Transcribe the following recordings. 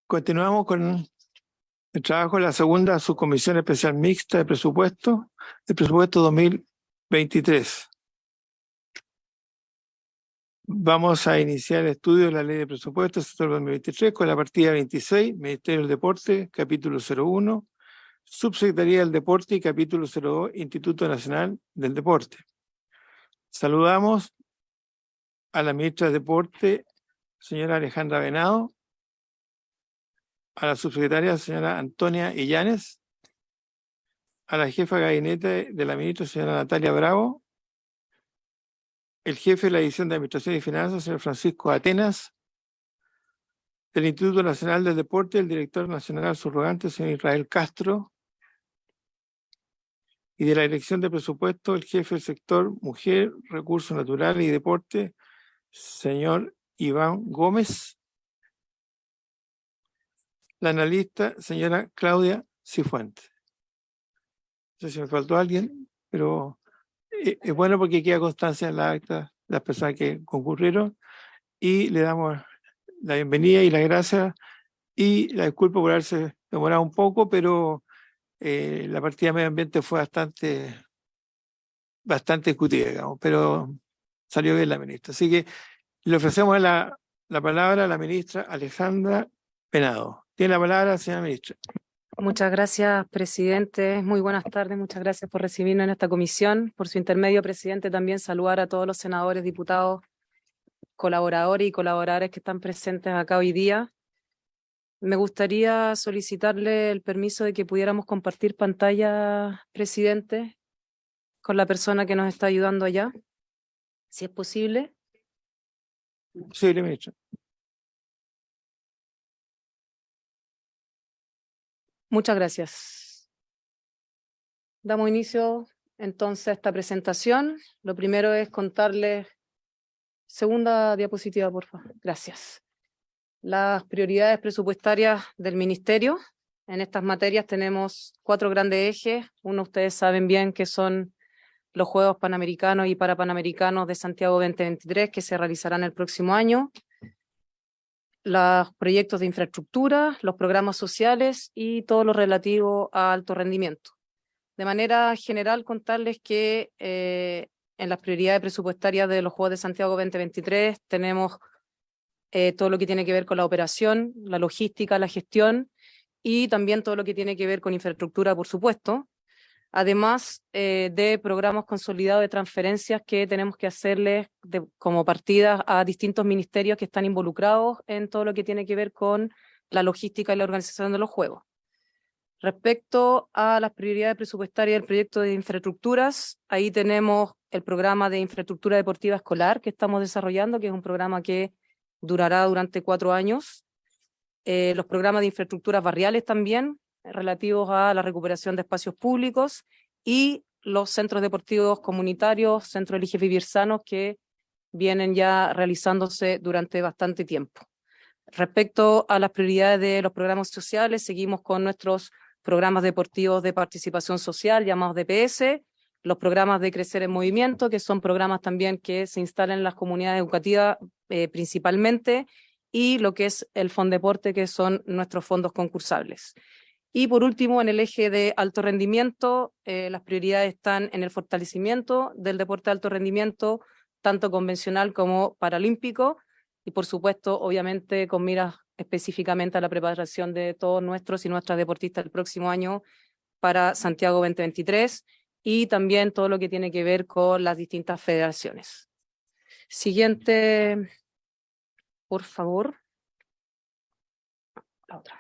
Continuamos con el trabajo de la segunda subcomisión especial mixta de presupuesto, del presupuesto 2023. Vamos a iniciar el estudio de la ley de presupuesto del sector 2023 con la partida 26, Ministerio del Deporte, capítulo 01, Subsecretaría del Deporte y capítulo 02, Instituto Nacional del Deporte. Saludamos a la ministra de Deporte, señora Alejandra Venado, a la subsecretaria, señora Antonia Illanes, a la jefa de gabinete de la ministra, señora Natalia Bravo, el jefe de la División de Administración y Finanzas, señor Francisco Atenas, del Instituto Nacional del Deporte, el director nacional subrogante, señor Israel Castro, y de la Dirección de Presupuesto, el jefe del sector Mujer, Recursos Naturales y Deporte, señor Iván Gómez, la analista, señora Claudia Cifuentes. No sé si me faltó alguien, pero es bueno porque queda constancia en la acta de las personas que concurrieron, y le damos la bienvenida y las gracias y la disculpa por haberse demorado un poco, pero la partida de medio ambiente fue bastante discutida, digamos, pero salió bien la ministra. Así que le ofrecemos la palabra a la ministra Alejandra Venado. Tiene la palabra, señora ministra. Muchas gracias, presidente. Muy buenas tardes. Muchas gracias por recibirnos en esta comisión. Por su intermedio, presidente, también saludar a todos los senadores, diputados, colaboradores y colaboradoras que están presentes acá hoy día. Me gustaría solicitarle el permiso de que pudiéramos compartir pantalla, presidente, con la persona que nos está ayudando allá, si es posible. Sí, ministra. Muchas gracias. Damos inicio entonces a esta presentación. Lo primero es contarles, segunda diapositiva, por favor. Gracias. Las prioridades presupuestarias del Ministerio. En estas materias tenemos 4 grandes ejes. Uno, ustedes saben bien que son los Juegos Panamericanos y Parapanamericanos de Santiago 2023, que se realizarán el próximo año. Los proyectos de infraestructura, los programas sociales y todo lo relativo a alto rendimiento. De manera general, contarles que en las prioridades presupuestarias de los Juegos de Santiago 2023 tenemos todo lo que tiene que ver con la operación, la logística, la gestión y también todo lo que tiene que ver con infraestructura, por supuesto. Además de programas consolidados de transferencias que tenemos que hacerles como partidas a distintos ministerios que están involucrados en todo lo que tiene que ver con la logística y la organización de los Juegos. Respecto a las prioridades presupuestarias del proyecto de infraestructuras, ahí tenemos el programa de infraestructura deportiva escolar que estamos desarrollando, que es un programa que durará durante 4 años. Los programas de infraestructuras barriales también, relativos a la recuperación de espacios públicos, y los centros deportivos comunitarios, centros Elige Vivir Sanos, que vienen ya realizándose durante bastante tiempo. Respecto a las prioridades de los programas sociales, seguimos con nuestros programas deportivos de participación social, llamados DPS, los programas de Crecer en Movimiento, que son programas también que se instalan en las comunidades educativas principalmente, y lo que es el Fondeporte, que son nuestros fondos concursables. Y por último, en el eje de alto rendimiento, las prioridades están en el fortalecimiento del deporte de alto rendimiento, tanto convencional como paralímpico, y por supuesto, obviamente, con miras específicamente a la preparación de todos nuestros y nuestras deportistas el próximo año para Santiago 2023, y también todo lo que tiene que ver con las distintas federaciones. Siguiente, por favor. La otra.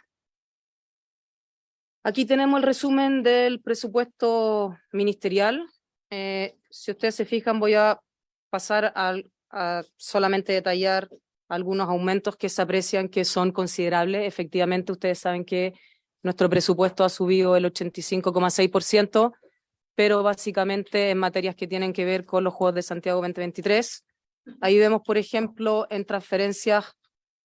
Aquí tenemos el resumen del presupuesto ministerial. Si ustedes se fijan, voy a pasar a solamente detallar algunos aumentos que se aprecian que son considerables. Efectivamente, ustedes saben que nuestro presupuesto ha subido el 85,6%, pero básicamente en materias que tienen que ver con los Juegos de Santiago 2023. Ahí vemos, por ejemplo, en transferencias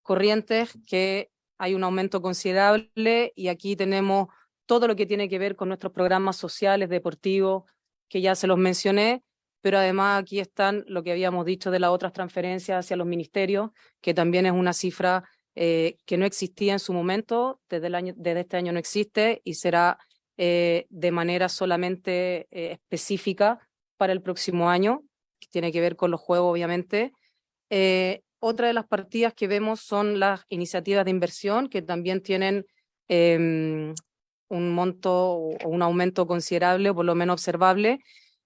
corrientes que hay un aumento considerable, y aquí tenemos todo lo que tiene que ver con nuestros programas sociales, deportivos, que ya se los mencioné, pero además aquí están lo que habíamos dicho de las otras transferencias hacia los ministerios, que también es una cifra que no existía en su momento, desde este año no existe y será de manera solamente específica para el próximo año, que tiene que ver con los juegos, obviamente. Otra de las partidas que vemos son las iniciativas de inversión, que también tienen un monto o un aumento considerable, o por lo menos observable,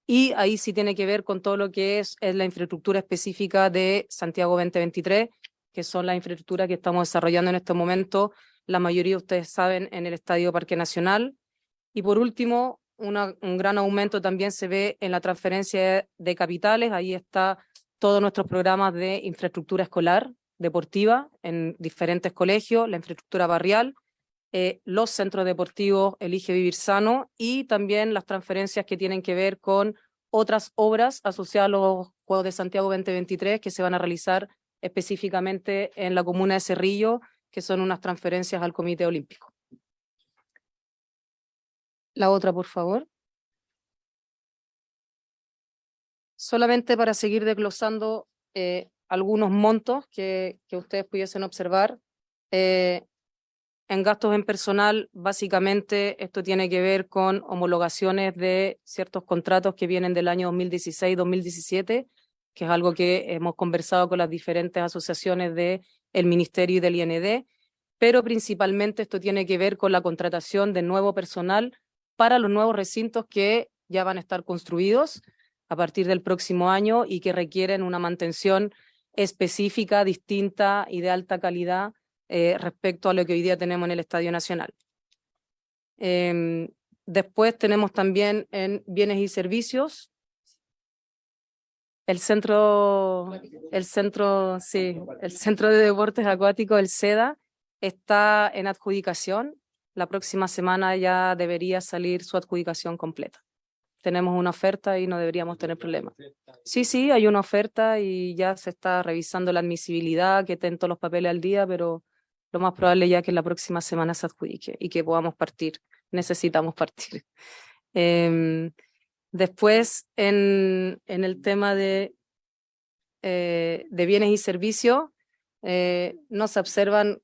y ahí sí tiene que ver con todo lo que es la infraestructura específica de Santiago 2023, que son las infraestructuras que estamos desarrollando en este momento, la mayoría de ustedes saben, en el Estadio Parque Nacional. Y por último, un gran aumento también se ve en la transferencia de capitales. Ahí está todos nuestros programas de infraestructura escolar, deportiva, en diferentes colegios, la infraestructura barrial, los centros deportivos Elige Vivir Sano y también las transferencias que tienen que ver con otras obras asociadas a los Juegos de Santiago 2023 que se van a realizar específicamente en la comuna de Cerrillo, que son unas transferencias al Comité Olímpico. La otra, por favor. Solamente para seguir desglosando algunos montos que ustedes pudiesen observar. En gastos en personal, básicamente esto tiene que ver con homologaciones de ciertos contratos que vienen del año 2016-2017, que es algo que hemos conversado con las diferentes asociaciones del Ministerio y del IND, pero principalmente esto tiene que ver con la contratación de nuevo personal para los nuevos recintos que ya van a estar construidos a partir del próximo año y que requieren una mantención específica, distinta y de alta calidad respecto a lo que hoy día tenemos en el Estadio Nacional. Después tenemos también en bienes y servicios el centro de deportes acuáticos, el SEDA, está en adjudicación. La próxima semana ya debería salir su adjudicación completa. Tenemos una oferta y no deberíamos tener problemas. Sí, hay una oferta y ya se está revisando la admisibilidad, que estén todos los papeles al día, pero lo más probable ya que la próxima semana se adjudique y que podamos partir. Necesitamos partir. Después, en el tema de bienes y servicios, no se observan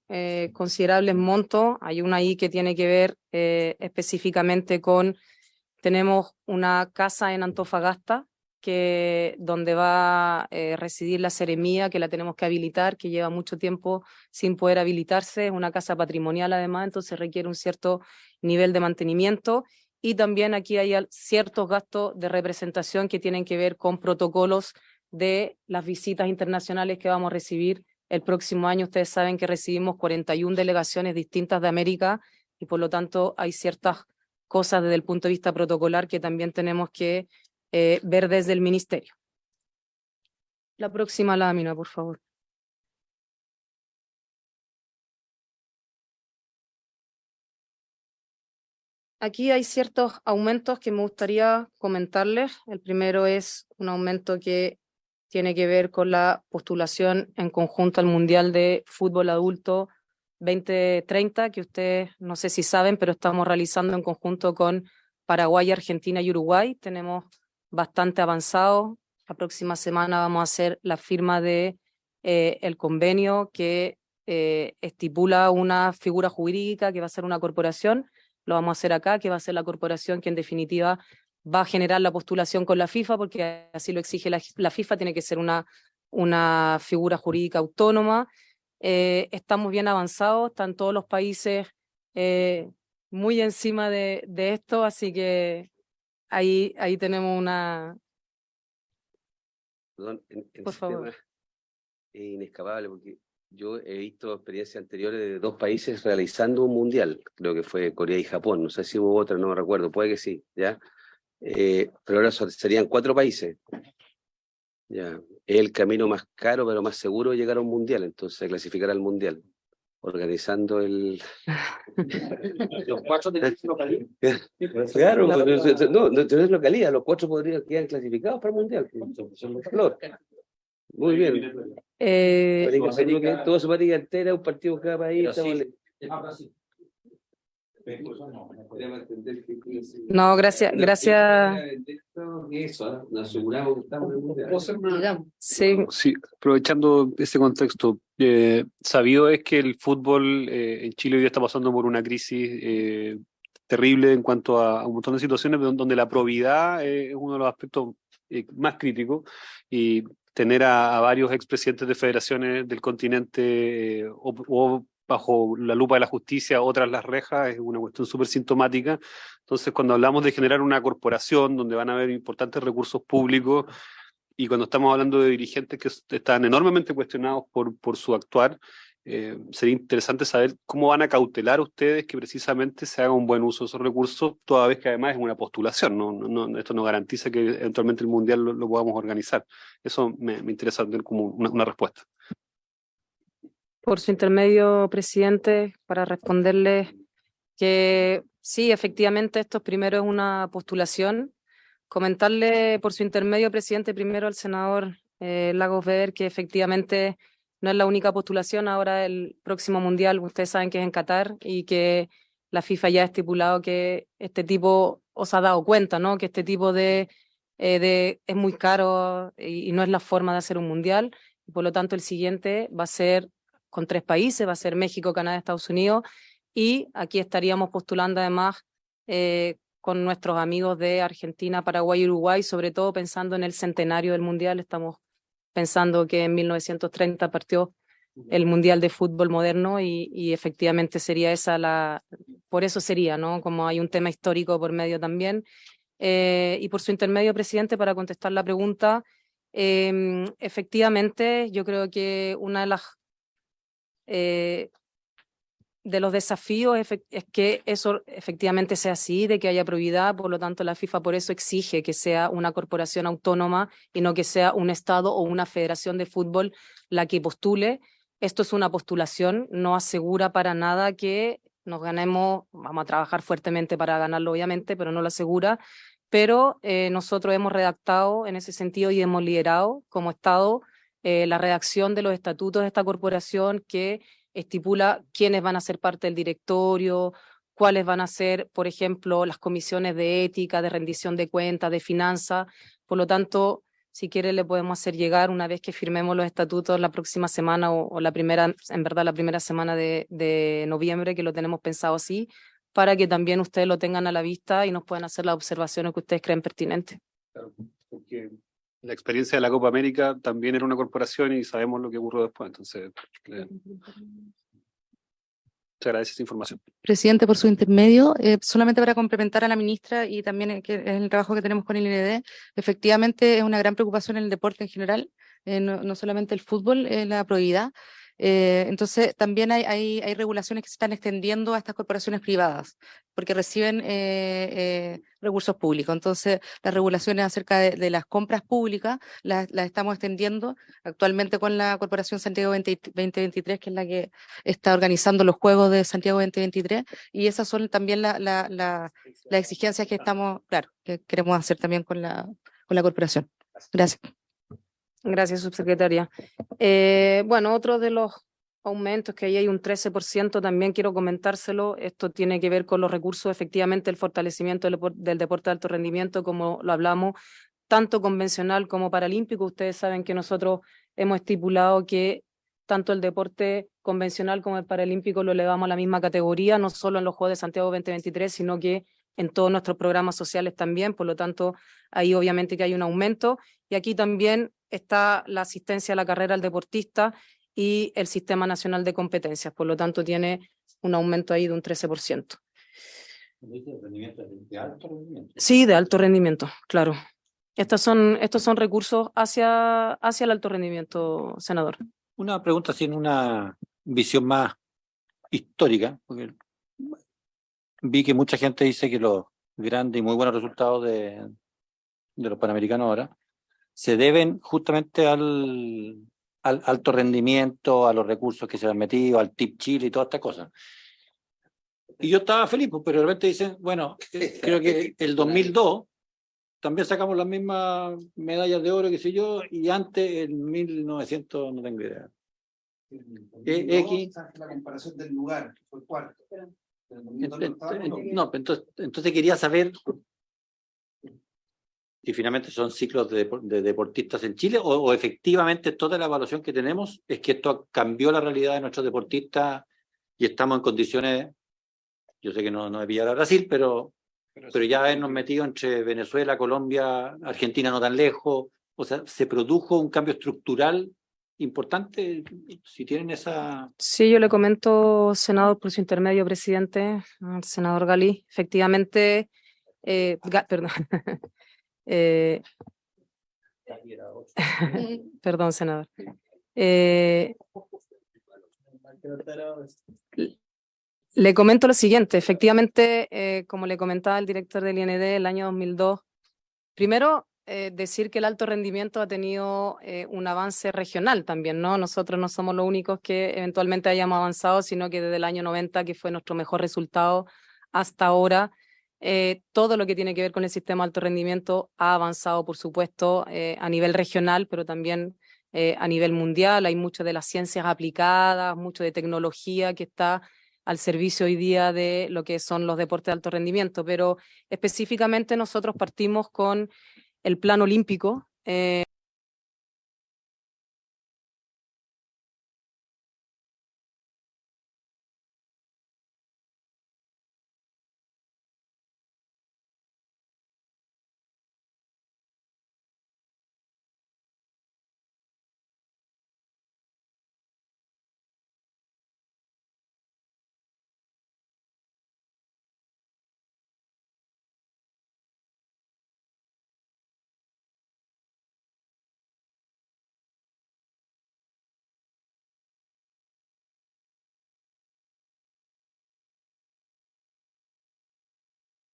considerables montos. Hay una ahí que tiene que ver específicamente con, tenemos una casa en Antofagasta, donde va a residir la Seremía, que la tenemos que habilitar, que lleva mucho tiempo sin poder habilitarse. Es una casa patrimonial además, entonces requiere un cierto nivel de mantenimiento. Y también aquí hay ciertos gastos de representación que tienen que ver con protocolos de las visitas internacionales que vamos a recibir el próximo año. Ustedes saben que recibimos 41 delegaciones distintas de América y por lo tanto hay ciertas cosas desde el punto de vista protocolar que también tenemos que ver desde el ministerio. La próxima lámina, por favor. Aquí hay ciertos aumentos que me gustaría comentarles. El primero es un aumento que tiene que ver con la postulación en conjunto al Mundial de Fútbol Adulto 2030, que ustedes no sé si saben, pero estamos realizando en conjunto con Paraguay, Argentina y Uruguay. Tenemos bastante avanzado. La próxima semana vamos a hacer la firma de el convenio que estipula una figura jurídica que va a ser una corporación. Lo vamos a hacer acá, que va a ser la corporación que en definitiva va a generar la postulación con la FIFA, porque así lo exige la FIFA, tiene que ser una figura jurídica autónoma. Estamos bien avanzados, están todos los países muy encima de esto, así que ahí tenemos una... Perdón, por favor. Tema es inescapable porque yo he visto experiencias anteriores de dos países realizando un mundial, creo que fue Corea y Japón, no sé si hubo otra, no me recuerdo, puede que sí, ¿ya? Pero ahora serían 4 países. Ya, es el camino más caro pero más seguro de llegar a un mundial, entonces clasificar al mundial, organizando el... Los 4 de localidad. Claro, no es localidad, los 4 podrían quedar clasificados para el mundial. Muy bien. Todo su patria entera, un partido cada país. No, gracias. Eso, nos aseguramos que estamos en el mundial. Sí, Sí, aprovechando ese contexto, sabido es que el fútbol en Chile hoy día está pasando por una crisis terrible en cuanto a un montón de situaciones donde la probidad es uno de los aspectos más críticos, y tener a varios expresidentes de federaciones del continente o bajo la lupa de la justicia, otras las rejas, es una cuestión súper sintomática. Entonces, cuando hablamos de generar una corporación donde van a haber importantes recursos públicos, y cuando estamos hablando de dirigentes que están enormemente cuestionados por su actuar, sería interesante saber cómo van a cautelar ustedes que precisamente se haga un buen uso de esos recursos, toda vez que además es una postulación, esto no garantiza que eventualmente el Mundial lo podamos organizar. Eso me interesa tener como una respuesta. por su intermedio, presidente, para responderle que sí, efectivamente, esto primero es una postulación. Comentarle por su intermedio, presidente, primero al senador Lagos Weber, que efectivamente no es la única postulación. Ahora el próximo mundial, ustedes saben que es en Qatar, y que la FIFA ya ha estipulado que este tipo, os ha dado cuenta, ¿no? Que este tipo de es muy caro y no es la forma de hacer un mundial. Y por lo tanto, el siguiente va a ser con 3 países, va a ser México, Canadá, Estados Unidos, y aquí estaríamos postulando además con nuestros amigos de Argentina, Paraguay y Uruguay, sobre todo pensando en el centenario del Mundial. Estamos pensando que en 1930 partió el Mundial de Fútbol moderno, y efectivamente sería esa por eso sería, ¿no? Como hay un tema histórico por medio también. Y por su intermedio, presidente, para contestar la pregunta, efectivamente, yo creo que una de las de los desafíos es que eso efectivamente sea así, de que haya probidad. Por lo tanto, la FIFA por eso exige que sea una corporación autónoma y no que sea un Estado o una federación de fútbol la que postule. Esto es una postulación, no asegura para nada que nos ganemos. Vamos a trabajar fuertemente para ganarlo, obviamente, pero no lo asegura. Pero nosotros hemos redactado en ese sentido y hemos liderado como Estado la redacción de los estatutos de esta corporación, que estipula quiénes van a ser parte del directorio, cuáles van a ser, por ejemplo, las comisiones de ética, de rendición de cuentas, de finanzas. Por lo tanto, si quiere, le podemos hacer llegar, una vez que firmemos los estatutos la próxima semana o la primera, en verdad, la primera semana de noviembre, que lo tenemos pensado así, para que también ustedes lo tengan a la vista y nos puedan hacer las observaciones que ustedes creen pertinentes. Claro, porque la experiencia de la Copa América también era una corporación y sabemos lo que ocurrió después. Entonces, se agradece esa información. Presidente, por su intermedio, solamente para complementar a la ministra y también en el trabajo que tenemos con el INED, efectivamente es una gran preocupación en el deporte en general, no solamente el fútbol, la probidad. Entonces, también hay regulaciones que se están extendiendo a estas corporaciones privadas, porque reciben recursos públicos. Entonces, las regulaciones acerca de las compras públicas las estamos extendiendo actualmente con la Corporación Santiago 2023, que es la que está organizando los Juegos de Santiago 2023, y esas son también las exigencias que estamos, claro, que queremos hacer también con la corporación. Gracias. Gracias, subsecretaria. Bueno, otro de los aumentos, que ahí hay un 13%, también quiero comentárselo. Esto tiene que ver con los recursos, efectivamente, el fortalecimiento del deporte de alto rendimiento, como lo hablamos, tanto convencional como paralímpico. Ustedes saben que nosotros hemos estipulado que tanto el deporte convencional como el paralímpico lo elevamos a la misma categoría, no solo en los Juegos de Santiago 2023, sino que en todos nuestros programas sociales también. Por lo tanto, ahí obviamente que hay un aumento. Y aquí también está la asistencia a la carrera al deportista y el Sistema Nacional de Competencias. Por lo tanto, tiene un aumento ahí de un 13%. ¿De alto rendimiento? Sí, de alto rendimiento, claro. Estos son recursos hacia el alto rendimiento, senador. Una pregunta sin una visión más histórica, porque vi que mucha gente dice que los grandes y muy buenos resultados de los Panamericanos ahora se deben justamente al alto rendimiento, a los recursos que se han metido, al TIP Chile y todas estas cosas. Y yo estaba feliz, pero de repente dicen, bueno, creo que el 2002 también sacamos las mismas medallas de oro, qué sé yo, y antes, en 1900, no tengo idea. X. La comparación del lugar, que fue cuarto. No, entonces quería saber si finalmente son ciclos de deportistas en Chile, o efectivamente toda la evaluación que tenemos es que esto cambió la realidad de nuestros deportistas y estamos en condiciones, yo sé que no es pillar a Brasil, pero ya habernos metido entre Venezuela, Colombia, Argentina no tan lejos, o sea, se produjo un cambio estructural importante, si tienen esa... Sí, yo le comento, senador, por su intermedio, presidente, al senador Galí, efectivamente, perdón, eh, perdón, senador. Le comento lo siguiente, efectivamente, como le comentaba el director del IND, el año 2002, primero, decir que el alto rendimiento ha tenido un avance regional también, ¿no? Nosotros no somos los únicos que eventualmente hayamos avanzado, sino que desde el año 90, que fue nuestro mejor resultado hasta ahora, todo lo que tiene que ver con el sistema de alto rendimiento ha avanzado, por supuesto, a nivel regional, pero también a nivel mundial. Hay mucho de las ciencias aplicadas, mucho de tecnología que está al servicio hoy día de lo que son los deportes de alto rendimiento, pero específicamente nosotros partimos con el plan olímpico.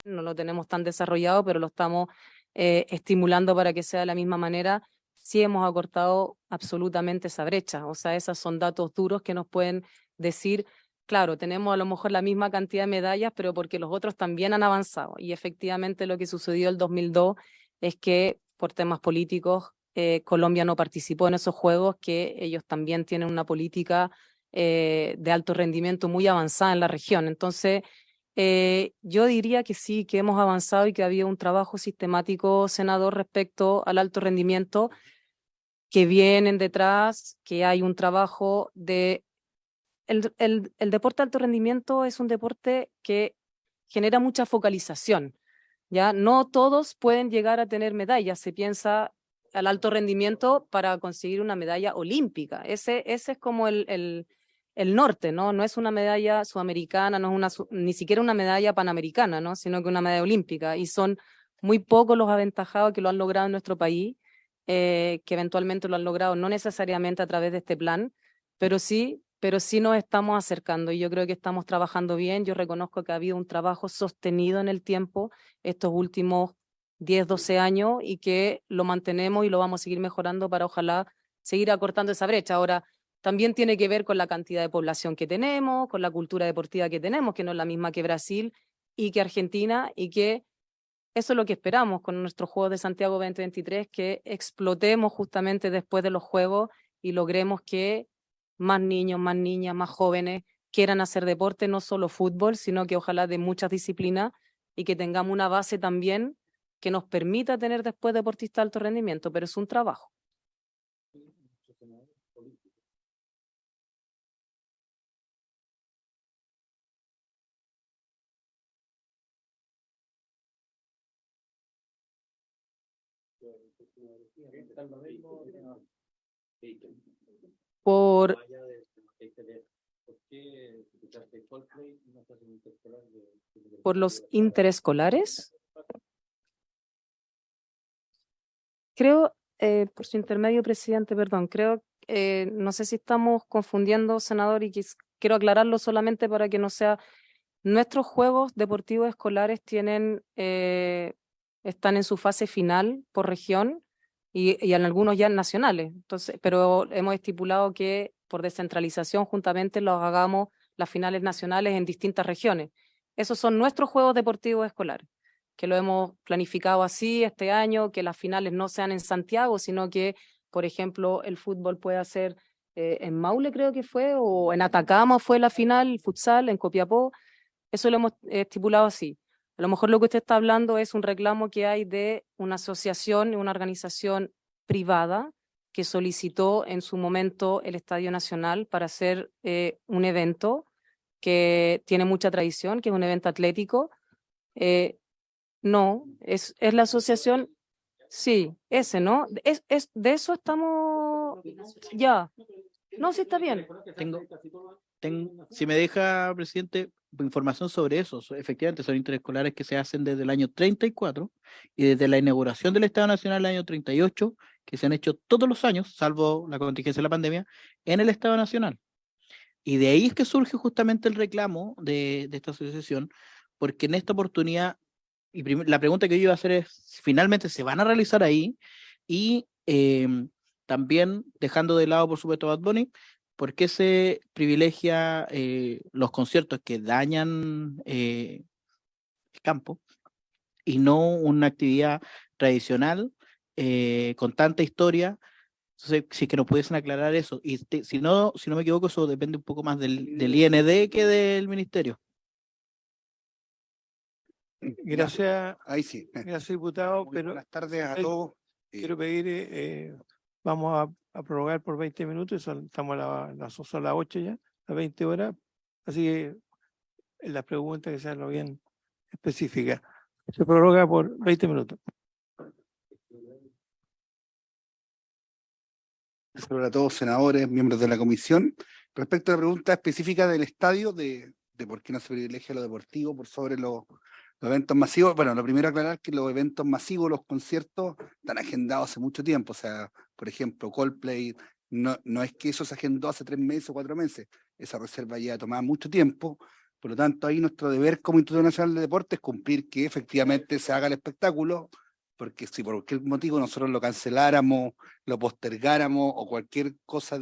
No lo tenemos tan desarrollado, pero lo estamos estimulando para que sea de la misma manera. Sí hemos acortado absolutamente esa brecha, o sea, esos son datos duros que nos pueden decir, claro, tenemos a lo mejor la misma cantidad de medallas, pero porque los otros también han avanzado. Y efectivamente lo que sucedió el 2002 es que por temas políticos Colombia no participó en esos juegos, que ellos también tienen una política de alto rendimiento muy avanzada en la región. Entonces, yo diría que sí, que hemos avanzado y que había un trabajo sistemático, senador, respecto al alto rendimiento, que vienen detrás, que hay un trabajo de... El deporte de alto rendimiento es un deporte que genera mucha focalización, ¿ya? No todos pueden llegar a tener medallas, se piensa al alto rendimiento para conseguir una medalla olímpica. Ese es como el norte, ¿no? No es una medalla sudamericana, no es ni siquiera una medalla panamericana, ¿no? Sino que una medalla olímpica. Y son muy pocos los aventajados que lo han logrado en nuestro país, que eventualmente lo han logrado, no necesariamente a través de este plan, pero sí nos estamos acercando y yo creo que estamos trabajando bien. Yo reconozco que ha habido un trabajo sostenido en el tiempo estos últimos 10, 12 años y que lo mantenemos y lo vamos a seguir mejorando para ojalá seguir acortando esa brecha. Ahora, también tiene que ver con la cantidad de población que tenemos, con la cultura deportiva que tenemos, que no es la misma que Brasil y que Argentina, y que eso es lo que esperamos con nuestros Juegos de Santiago 2023, que explotemos justamente después de los Juegos y logremos que más niños, más niñas, más jóvenes quieran hacer deporte, no solo fútbol, sino que ojalá de muchas disciplinas, y que tengamos una base también que nos permita tener después deportistas de alto rendimiento, pero es un trabajo. Por los interescolares, creo, por su intermedio, presidente, perdón, creo, no sé si estamos confundiendo, senador, y quiero aclararlo solamente para que no sea. Nuestros juegos deportivos escolares están en su fase final por región y en algunos ya nacionales. Entonces, pero hemos estipulado que por descentralización juntamente los hagamos las finales nacionales en distintas regiones. Esos son nuestros juegos deportivos escolares, que lo hemos planificado así este año, que las finales no sean en Santiago, sino que, por ejemplo, el fútbol pueda ser en Maule, creo que fue, o en Atacama fue la final, futsal, en Copiapó. Eso lo hemos estipulado así. A lo mejor lo que usted está hablando es un reclamo que hay de una asociación, una organización privada que solicitó en su momento el Estadio Nacional para hacer un evento que tiene mucha tradición, que es un evento atlético. No, es la asociación, sí, ese, ¿no? De eso estamos, ya. No, sí está bien. Si me deja, presidente, información sobre eso. Efectivamente, son interescolares que se hacen desde el año 34 y desde la inauguración del Estado Nacional el año 38, que se han hecho todos los años, salvo la contingencia de la pandemia, en el Estado Nacional. Y de ahí es que surge justamente el reclamo de esta asociación, porque en esta oportunidad, la pregunta que yo iba a hacer es, si finalmente se van a realizar ahí, y también dejando de lado, por supuesto, Bad Bunny, ¿por qué se privilegia los conciertos que dañan el campo y no una actividad tradicional con tanta historia? Entonces, si es que nos pudiesen aclarar eso. Y si no me equivoco, eso depende un poco más del IND que del ministerio. Gracias, Ahí sí. gracias, diputado, pero Buenas tardes a eh, todos. quiero pedir, vamos a prorrogar por 20 minutos, estamos son las 8 ya, las 20 horas, así que las preguntas que sean lo bien específicas. Se prorroga por 20 minutos. Saludos a todos, senadores, miembros de la comisión. Respecto a la pregunta específica del estadio, de por qué no se privilegia lo deportivo por sobre los eventos masivos. Bueno, lo primero aclarar que los eventos masivos, los conciertos, están agendados hace mucho tiempo. O sea, por ejemplo, Coldplay, no es que eso se agendó hace 3 meses o 4 meses. Esa reserva ya tomaba mucho tiempo. Por lo tanto, ahí nuestro deber como Instituto Nacional de Deportes es cumplir que efectivamente se haga el espectáculo, porque si por cualquier motivo nosotros lo canceláramos, lo postergáramos o cualquier cosa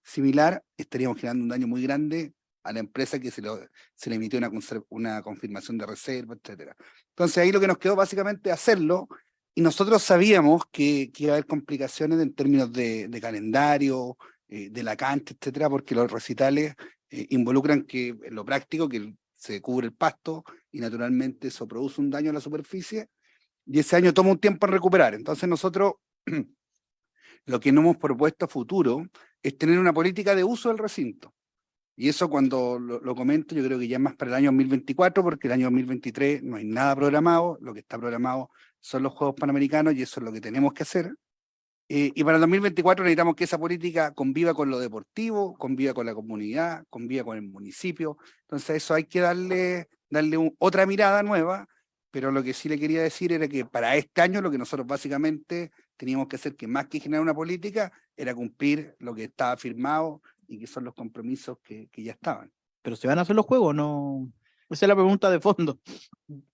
similar, estaríamos generando un daño muy grande a la empresa que se le emitió una confirmación de reserva, etcétera. Entonces ahí lo que nos quedó básicamente es hacerlo, y nosotros sabíamos que iba a haber complicaciones en términos de calendario, de la cancha, etcétera, porque los recitales involucran que en lo práctico que se cubre el pasto y naturalmente eso produce un daño a la superficie, y ese año toma un tiempo en recuperar. Entonces nosotros lo que nos hemos propuesto a futuro es tener una política de uso del recinto. Y eso cuando lo comento, yo creo que ya es más para el año 2024, porque el año 2023 no hay nada programado, lo que está programado son los Juegos Panamericanos y eso es lo que tenemos que hacer. Y para el 2024 necesitamos que esa política conviva con lo deportivo, conviva con la comunidad, conviva con el municipio. Entonces eso hay que darle otra mirada nueva, pero lo que sí le quería decir era que para este año lo que nosotros básicamente teníamos que hacer, que más que generar una política, era cumplir lo que estaba firmado y que son los compromisos que ya estaban. ¿Pero se van a hacer los juegos? No. Esa es la pregunta de fondo.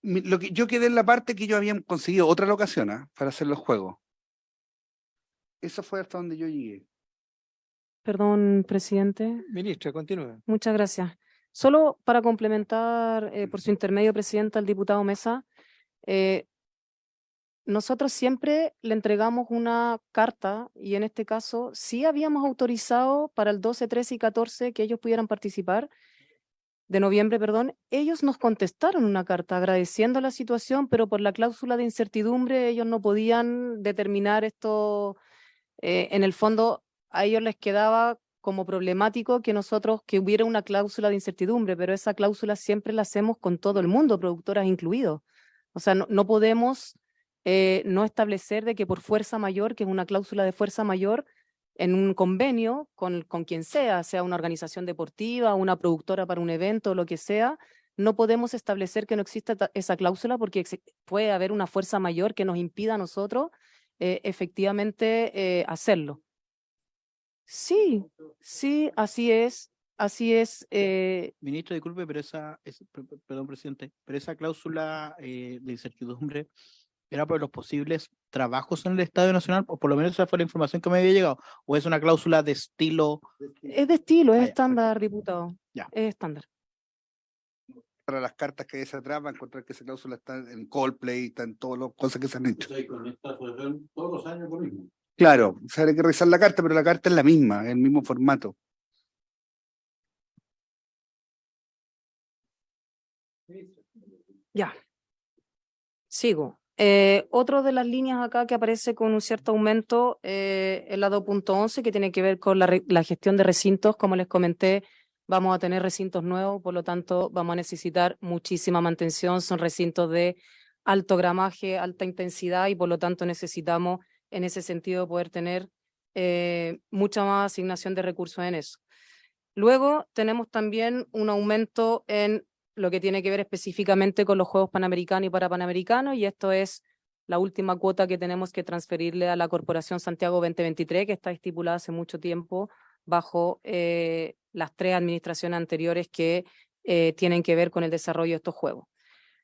Yo quedé en la parte que yo había conseguido otra locación para hacer los juegos. Eso fue hasta donde yo llegué. Perdón, presidente. Ministra, continúe. Muchas gracias. Solo para complementar, por su intermedio, presidenta, al diputado Mesa, nosotros siempre le entregamos una carta y en este caso sí habíamos autorizado para el 12, 13 y 14 que ellos pudieran participar, de noviembre, perdón. Ellos nos contestaron una carta agradeciendo la situación, pero por la cláusula de incertidumbre ellos no podían determinar esto. En el fondo, a ellos les quedaba como problemático que hubiera una cláusula de incertidumbre, pero esa cláusula siempre la hacemos con todo el mundo, productoras incluidos. O sea, no podemos no establecer de que por fuerza mayor, que es una cláusula de fuerza mayor, en un convenio con quien sea una organización deportiva, una productora para un evento, lo que sea, no podemos establecer que no exista esa cláusula porque puede haber una fuerza mayor que nos impida a nosotros efectivamente hacerlo. Sí, así es. Ministro, disculpe, pero perdón, presidente, pero esa cláusula de incertidumbre era por los posibles trabajos en el Estadio Nacional, o por lo menos esa fue la información que me había llegado, o es una cláusula de estilo. Es de estilo, es ya, estándar, perfecto. diputado. Ya. Es estándar. Para las cartas que hay hacia atrás, va a encontrar que esa cláusula está en Coldplay, está en todas las cosas que se han hecho. Con esta asociación todos los años lo mismo. Claro, o sea, hay que revisar la carta, pero la carta es la misma, es el mismo formato. Ya. Sigo. Otro de las líneas acá que aparece con un cierto aumento es la 2.11, que tiene que ver con la gestión de recintos. Como les comenté, vamos a tener recintos nuevos, por lo tanto vamos a necesitar muchísima mantención. Son recintos de alto gramaje, alta intensidad, y por lo tanto necesitamos en ese sentido poder tener mucha más asignación de recursos en eso. Luego tenemos también un aumento en lo que tiene que ver específicamente con los Juegos Panamericanos y Parapanamericanos, y esto es la última cuota que tenemos que transferirle a la Corporación Santiago 2023, que está estipulada hace mucho tiempo bajo las 3 administraciones anteriores que tienen que ver con el desarrollo de estos Juegos.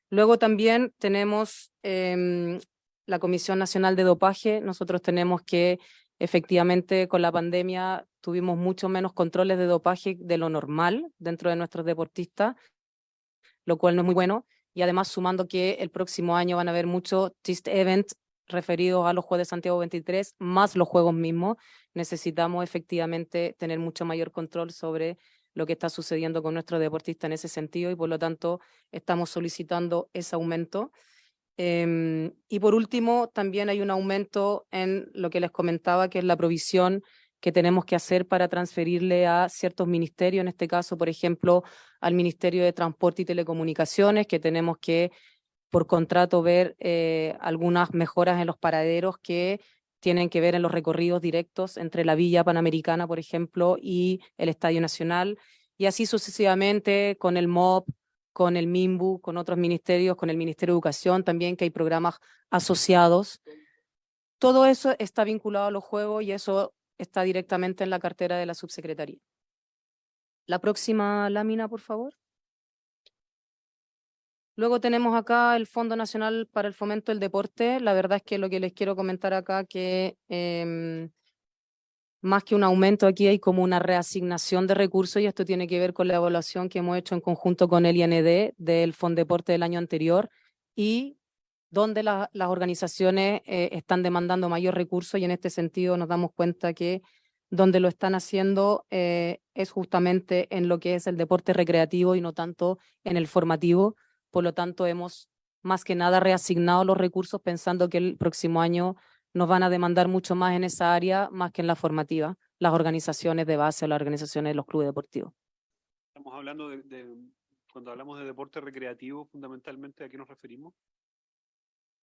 Luego también tenemos la Comisión Nacional de Dopaje. Nosotros tenemos que, efectivamente, con la pandemia tuvimos mucho menos controles de dopaje de lo normal dentro de nuestros deportistas, lo cual no es muy bueno, y además sumando que el próximo año van a haber muchos test events referidos a los Juegos de Santiago 23, más los Juegos mismos. Necesitamos efectivamente tener mucho mayor control sobre lo que está sucediendo con nuestros deportistas en ese sentido, y por lo tanto estamos solicitando ese aumento. Y por último, también hay un aumento en lo que les comentaba, que es la provisión que tenemos que hacer para transferirle a ciertos ministerios, en este caso, por ejemplo, al Ministerio de Transporte y Telecomunicaciones, que tenemos que, por contrato, ver algunas mejoras en los paraderos que tienen que ver en los recorridos directos entre la Villa Panamericana, por ejemplo, y el Estadio Nacional, y así sucesivamente con el MOP, con el MIMBU, con otros ministerios, con el Ministerio de Educación también, que hay programas asociados. Todo eso está vinculado a los Juegos y eso está directamente en la cartera de la subsecretaría. La próxima lámina, por favor. Luego tenemos acá el Fondo Nacional para el Fomento del Deporte. La verdad es que lo que les quiero comentar acá, que más que un aumento, aquí hay como una reasignación de recursos, y esto tiene que ver con la evaluación que hemos hecho en conjunto con el IND del Fondeporte del año anterior, y donde las organizaciones están demandando mayor recursos, y en este sentido nos damos cuenta que donde lo están haciendo es justamente en lo que es el deporte recreativo y no tanto en el formativo. Por lo tanto, hemos más que nada reasignado los recursos pensando que el próximo año nos van a demandar mucho más en esa área, más que en la formativa, las organizaciones de base o las organizaciones de los clubes deportivos. Estamos hablando cuando hablamos de deporte recreativo, fundamentalmente, ¿a qué nos referimos?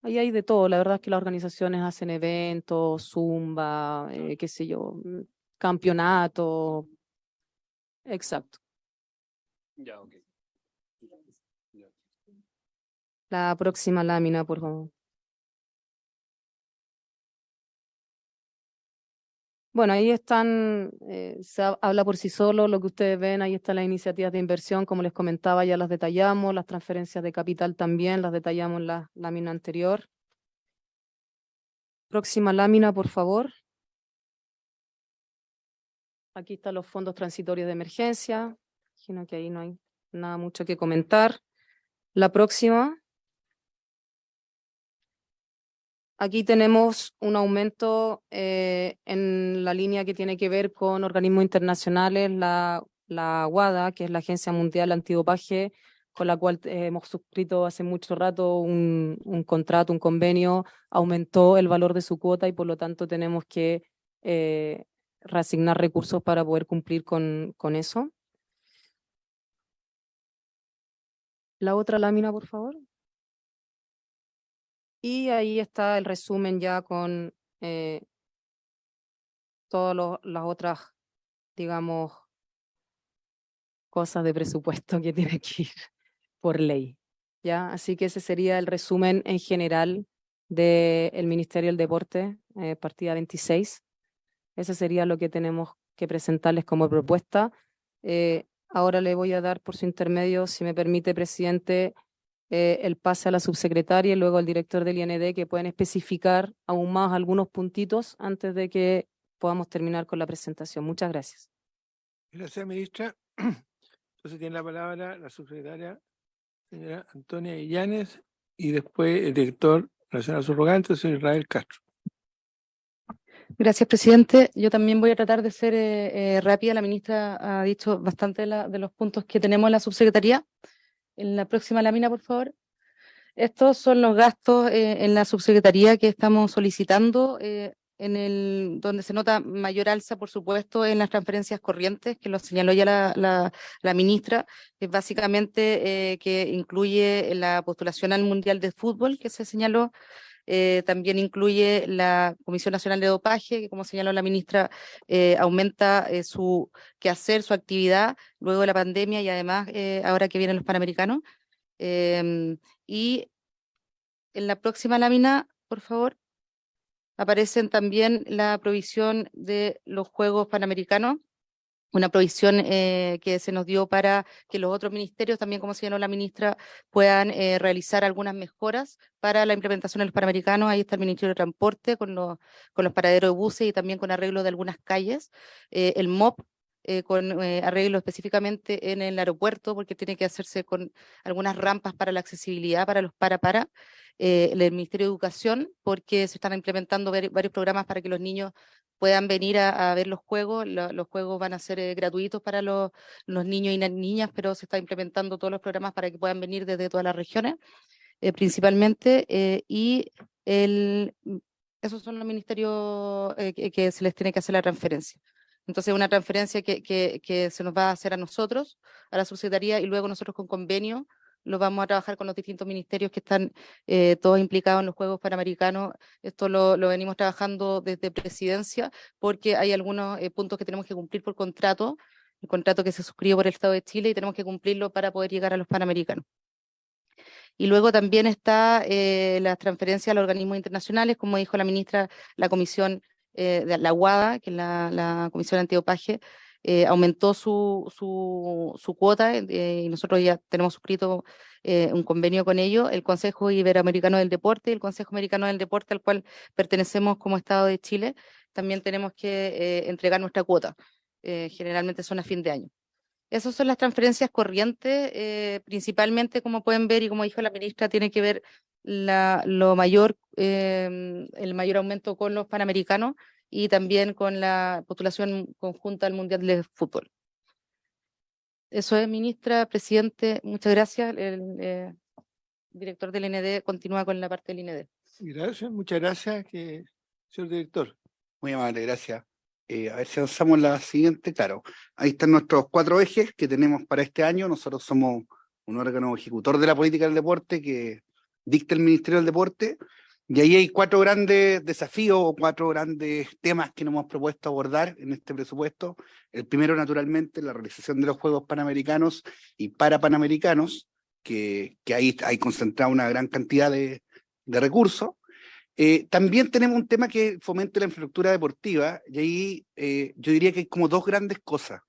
Ahí hay de todo. La verdad es que las organizaciones hacen eventos, zumba, qué sé yo, campeonato. Exacto. Ya, ok. Ya. La próxima lámina, por favor. Bueno, ahí están, habla por sí solo lo que ustedes ven, ahí están las iniciativas de inversión, como les comentaba, ya las detallamos, las transferencias de capital también las detallamos en la lámina anterior. Próxima lámina, por favor. Aquí están los fondos transitorios de emergencia, imagino que ahí no hay nada mucho que comentar. La próxima. Aquí tenemos un aumento en la línea que tiene que ver con organismos internacionales, la WADA, que es la Agencia Mundial Antidopaje, con la cual hemos suscrito hace mucho rato un contrato, un convenio, aumentó el valor de su cuota y por lo tanto tenemos que reasignar recursos para poder cumplir con eso. La otra lámina, por favor. Y ahí está el resumen ya con todas las otras, digamos, cosas de presupuesto que tiene que ir por ley. ¿Ya? Así que ese sería el resumen en general del Ministerio del Deporte, partida 26. Ese sería lo que tenemos que presentarles como propuesta. Ahora le voy a dar por su intermedio, si me permite, presidente, el pase a la subsecretaria y luego al director del IND, que pueden especificar aún más algunos puntitos antes de que podamos terminar con la presentación. Muchas gracias. Gracias, ministra. Entonces tiene la palabra la subsecretaria, señora Antonia Illanes, y después el director nacional subrogante, señor Israel Castro. Gracias, presidente. Yo también voy a tratar de ser rápida. La ministra ha dicho bastante de los puntos que tenemos en la subsecretaría. En la próxima lámina, por favor. Estos son los gastos en la subsecretaría que estamos solicitando, donde se nota mayor alza, por supuesto, en las transferencias corrientes, que lo señaló ya la ministra, es básicamente que incluye la postulación al Mundial de Fútbol, que se señaló. También incluye la Comisión Nacional de Dopaje, que como señaló la ministra, aumenta su quehacer, su actividad luego de la pandemia y además ahora que vienen los Panamericanos. Y en la próxima lámina, por favor, aparecen también la provisión de los Juegos Panamericanos, una provisión que se nos dio para que los otros ministerios, también como señaló la ministra, puedan realizar algunas mejoras para la implementación de los Panamericanos. Ahí está el Ministerio de Transporte con los paraderos de buses y también con arreglo de algunas calles. El MOP con arreglo específicamente en el aeropuerto, porque tiene que hacerse con algunas rampas para la accesibilidad para los el Ministerio de Educación, porque se están implementando varios programas para que los niños puedan venir a ver los juegos. Los juegos van a ser gratuitos para los niños y niñas, pero se está implementando todos los programas para que puedan venir desde todas las regiones, principalmente, y esos son los ministerios que se les tiene que hacer la transferencia. Entonces, una transferencia que se nos va a hacer a nosotros, a la subsecretaría, y luego nosotros con convenio lo vamos a trabajar con los distintos ministerios que están todos implicados en los Juegos Panamericanos. Esto lo venimos trabajando desde Presidencia, porque hay algunos puntos que tenemos que cumplir por contrato, el contrato que se suscribe por el Estado de Chile, y tenemos que cumplirlo para poder llegar a los Panamericanos. Y luego también está las transferencias a los organismos internacionales, como dijo la ministra, la comisión de la UADA, que es la Comisión Antidopaje, aumentó su cuota y nosotros ya tenemos suscrito un convenio con ellos, el Consejo Iberoamericano del Deporte y el Consejo Americano del Deporte, al cual pertenecemos como Estado de Chile. También tenemos que entregar nuestra cuota, generalmente son a fin de año. Esas son las transferencias corrientes, principalmente, como pueden ver y como dijo la ministra, tiene que ver el mayor aumento con los Panamericanos y también con la postulación conjunta al Mundial de Fútbol. Eso es, ministra, presidente, muchas gracias. El director del INED continúa con la parte del INED. Gracias, muchas gracias, señor director. Muy amable, gracias. A ver si avanzamos la siguiente. Claro, ahí están nuestros 4 ejes que tenemos para este año. Nosotros somos un órgano ejecutor de la política del deporte que dicta el Ministerio del Deporte, y ahí hay 4 grandes desafíos o 4 grandes temas que nos hemos propuesto abordar en este presupuesto. El primero, naturalmente, la realización de los Juegos Panamericanos y Parapanamericanos, que ahí hay concentrado una gran cantidad de recursos. También tenemos un tema que fomente la infraestructura deportiva, y ahí yo diría que hay como 2 grandes cosas.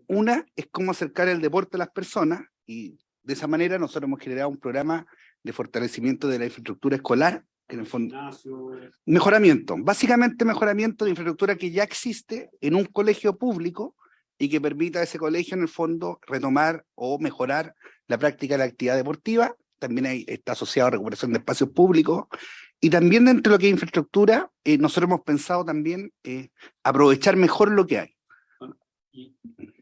Una es cómo acercar el deporte a las personas, y de esa manera nosotros hemos generado un programa de fortalecimiento de la infraestructura escolar, que en el fondo mejoramiento, básicamente mejoramiento de infraestructura que ya existe en un colegio público y que permita a ese colegio en el fondo retomar o mejorar la práctica de la actividad deportiva. También está asociado a recuperación de espacios públicos. Y también dentro de lo que es infraestructura, nosotros hemos pensado también aprovechar mejor lo que hay.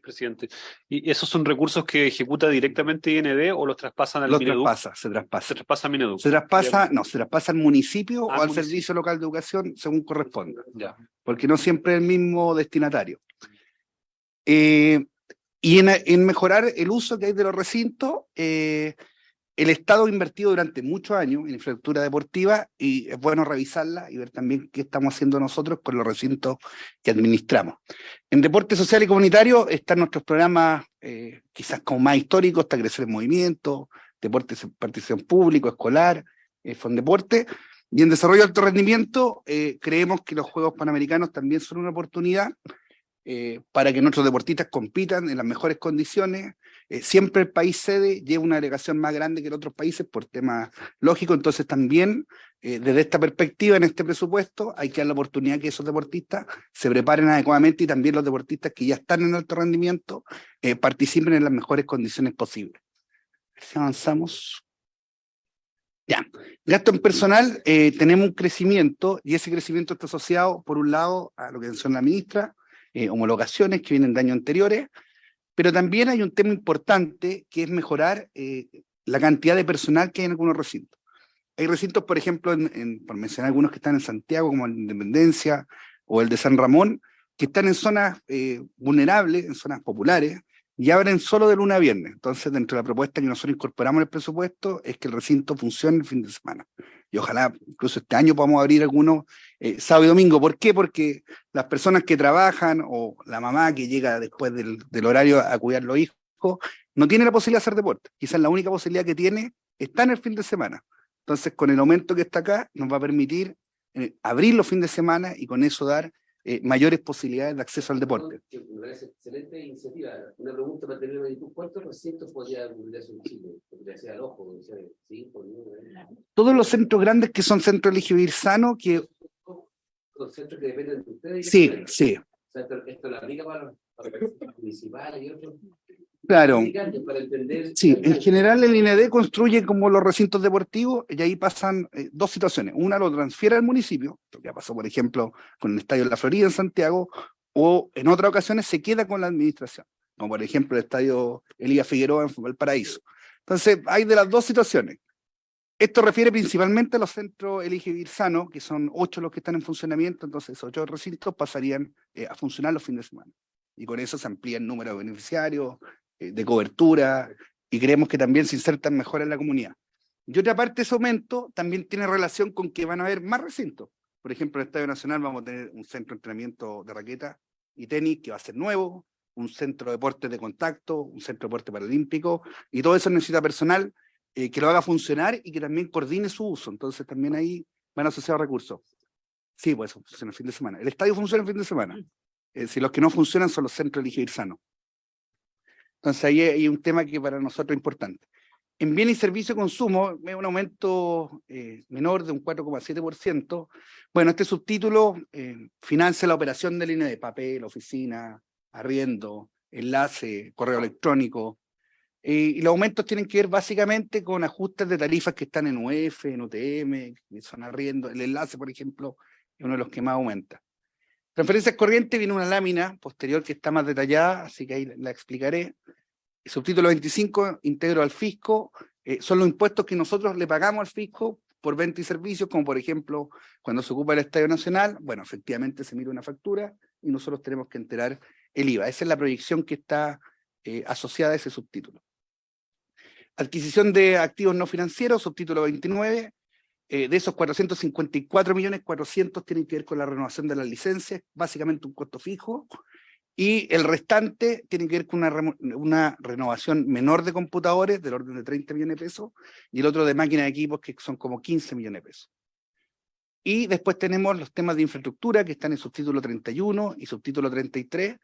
Presidente, ¿y esos son recursos que ejecuta directamente IND o los traspasan al Mineduc? Se traspasa. Se traspasa a Mineduc. Se traspasa al municipio o al municipio. Servicio Local de Educación, según corresponda. Ya. Porque no siempre es el mismo destinatario. Y en mejorar el uso que hay de los recintos, el Estado ha invertido durante muchos años en infraestructura deportiva, y es bueno revisarla y ver también qué estamos haciendo nosotros con los recintos que administramos. En deporte social y comunitario están nuestros programas quizás como más históricos, está Crecer en Movimiento, Deporte de Participación Público, Escolar, Fondeporte. Y en desarrollo de alto rendimiento creemos que los Juegos Panamericanos también son una oportunidad para que nuestros deportistas compitan en las mejores condiciones. Siempre el país sede lleva una delegación más grande que en otros países por temas lógicos, entonces también desde esta perspectiva en este presupuesto hay que dar la oportunidad que esos deportistas se preparen adecuadamente, y también los deportistas que ya están en alto rendimiento participen en las mejores condiciones posibles. Si avanzamos. Ya, gasto en personal, tenemos un crecimiento, y ese crecimiento está asociado por un lado a lo que mencionó la ministra, homologaciones que vienen de años anteriores, pero también hay un tema importante que es mejorar la cantidad de personal que hay en algunos recintos. Hay recintos, por ejemplo, por mencionar algunos que están en Santiago, como el de Independencia o el de San Ramón, que están en zonas vulnerables, en zonas populares, y abren solo de lunes a viernes. Entonces, dentro de la propuesta que nosotros incorporamos en el presupuesto, es que el recinto funcione el fin de semana. Y ojalá, incluso este año, podamos abrir algunos sábado y domingo. ¿Por qué? Porque las personas que trabajan, o la mamá que llega después del horario a cuidar a los hijos, no tiene la posibilidad de hacer deporte. Quizás la única posibilidad que tiene está en el fin de semana. Entonces, con el aumento que está acá, nos va a permitir abrir los fines de semana y con eso dar mayores posibilidades de acceso al deporte. Me parece excelente iniciativa. Una pregunta para tener una idea. ¿Cuántos recintos podría cubrir eso en Chile? Podría ser al ojo, ¿sí? Todos los centros grandes que son centros elegibles sano, que... Los centros que dependen de ustedes. Sí, sí. O sea, esto lo aplica para los municipales y otros. Claro. Para entender. Sí, en general el INED construye como los recintos deportivos y ahí pasan dos situaciones. Una lo transfiere al municipio, lo que pasó por ejemplo con el Estadio de la Florida en Santiago, o en otras ocasiones se queda con la administración, como por ejemplo el Estadio Elías Figueroa en Valparaíso. Entonces hay de las dos situaciones. Esto refiere principalmente a los centros Elige Vivir Sano, que son 8 los que están en funcionamiento, entonces esos 8 recintos pasarían a funcionar los fines de semana. Y con eso se amplía el número de beneficiarios, de cobertura, y creemos que también se insertan mejor en la comunidad. Y otra parte, ese aumento también tiene relación con que van a haber más recintos. Por ejemplo, en el Estadio Nacional vamos a tener un centro de entrenamiento de raqueta y tenis que va a ser nuevo, un centro de deportes de contacto, un centro de deporte paralímpico, y todo eso necesita personal que lo haga funcionar y que también coordine su uso. Entonces también ahí van asociados recursos. Sí, pues eso funciona el fin de semana. El estadio funciona el fin de semana. Si los que no funcionan son los centros Elige Vivir Sano. Entonces ahí hay un tema que para nosotros es importante. En bienes y servicios de consumo, es un aumento menor de un 4,7%. Bueno, este subtítulo financia la operación del INED, papel, oficina, arriendo, enlace, correo electrónico. Y los aumentos tienen que ver básicamente con ajustes de tarifas que están en UF, en UTM, que son arriendo. El enlace, por ejemplo, es uno de los que más aumenta. Transferencias corrientes, viene una lámina posterior que está más detallada, así que ahí la explicaré. El subtítulo 25, integro al fisco, son los impuestos que nosotros le pagamos al fisco por venta y servicios, como por ejemplo, cuando se ocupa el Estadio Nacional, bueno, efectivamente se mira una factura y nosotros tenemos que enterar el IVA. Esa es la proyección que está asociada a ese subtítulo. Adquisición de activos no financieros, subtítulo 29, de esos 454.400.000 tienen que ver con la renovación de las licencias, básicamente un costo fijo, y el restante tiene que ver con una renovación menor de computadores del orden de 30 millones de pesos, y el otro de máquinas de equipos que son como 15 millones de pesos. Y después tenemos los temas de infraestructura que están en subtítulo 31 y subtítulo 33,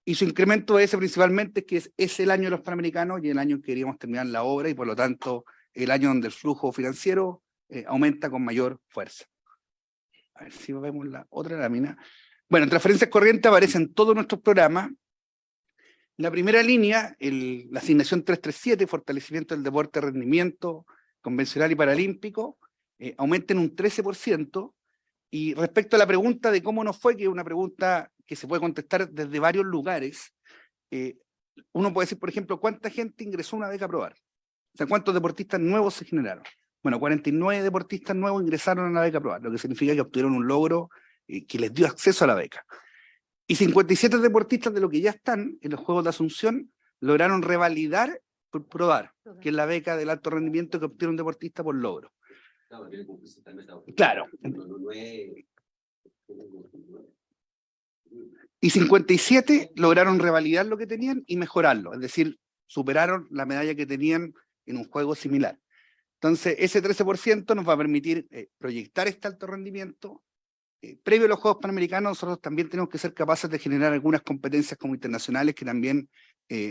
y su incremento es principalmente que es el año de los Panamericanos y el año en que queríamos terminar la obra, y por lo tanto el año donde el flujo financiero aumenta con mayor fuerza. A ver si vemos la otra lámina. Bueno, en transferencias corrientes aparecen todos nuestros programas. La primera línea, la asignación 337, fortalecimiento del deporte de rendimiento convencional y paralímpico, aumenta en un 13%. Y respecto a la pregunta de cómo nos fue, que es una pregunta que se puede contestar desde varios lugares, uno puede decir, por ejemplo, ¿cuánta gente ingresó a una beca Probar? O sea, ¿cuántos deportistas nuevos se generaron? Bueno, 49 deportistas nuevos ingresaron a la beca Probar, lo que significa que obtuvieron un logro que les dio acceso a la beca. Y 57 deportistas de los que ya están en los Juegos de Asunción lograron revalidar por Probar, que es la beca del alto rendimiento que obtiene un deportista por logro. Claro. Y 57 lograron revalidar lo que tenían y mejorarlo, es decir, superaron la medalla que tenían en un juego similar. Entonces, ese 13% nos va a permitir proyectar este alto rendimiento. Previo a los Juegos Panamericanos, nosotros también tenemos que ser capaces de generar algunas competencias como internacionales que también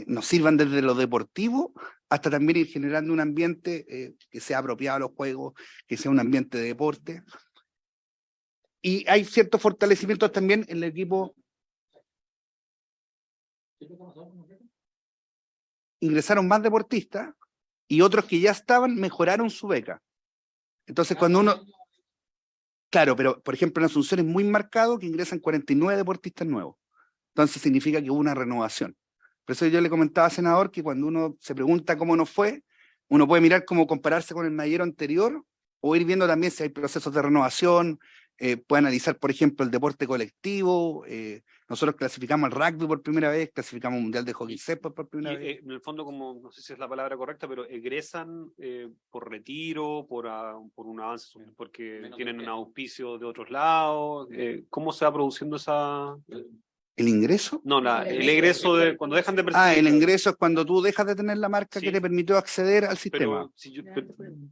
nos sirvan desde lo deportivo hasta también ir generando un ambiente que sea apropiado a los Juegos, que sea un ambiente de deporte. Y hay ciertos fortalecimientos también en el equipo. Ingresaron más deportistas y otros que ya estaban mejoraron su beca. Entonces cuando uno... Claro, pero por ejemplo en Asunción es muy marcado que ingresan 49 deportistas nuevos. Entonces significa que hubo una renovación. Por eso yo le comentaba, senador, que cuando uno se pregunta cómo nos fue, Uno puede mirar cómo compararse con el medallero anterior o ir viendo también si hay procesos de renovación. Puede analizar, por ejemplo, el deporte colectivo. Nosotros clasificamos el rugby por primera vez, clasificamos el mundial de hockey césped por primera vez. En el fondo, como no sé si es la palabra correcta, pero egresan por retiro, por un avance, porque tienen un auspicio de otros lados. ¿Cómo se va produciendo esa...? ¿El ingreso? No, el egreso de cuando dejan de percibir. El ingreso es cuando tú dejas de tener la marca que te permitió acceder al sistema. Pero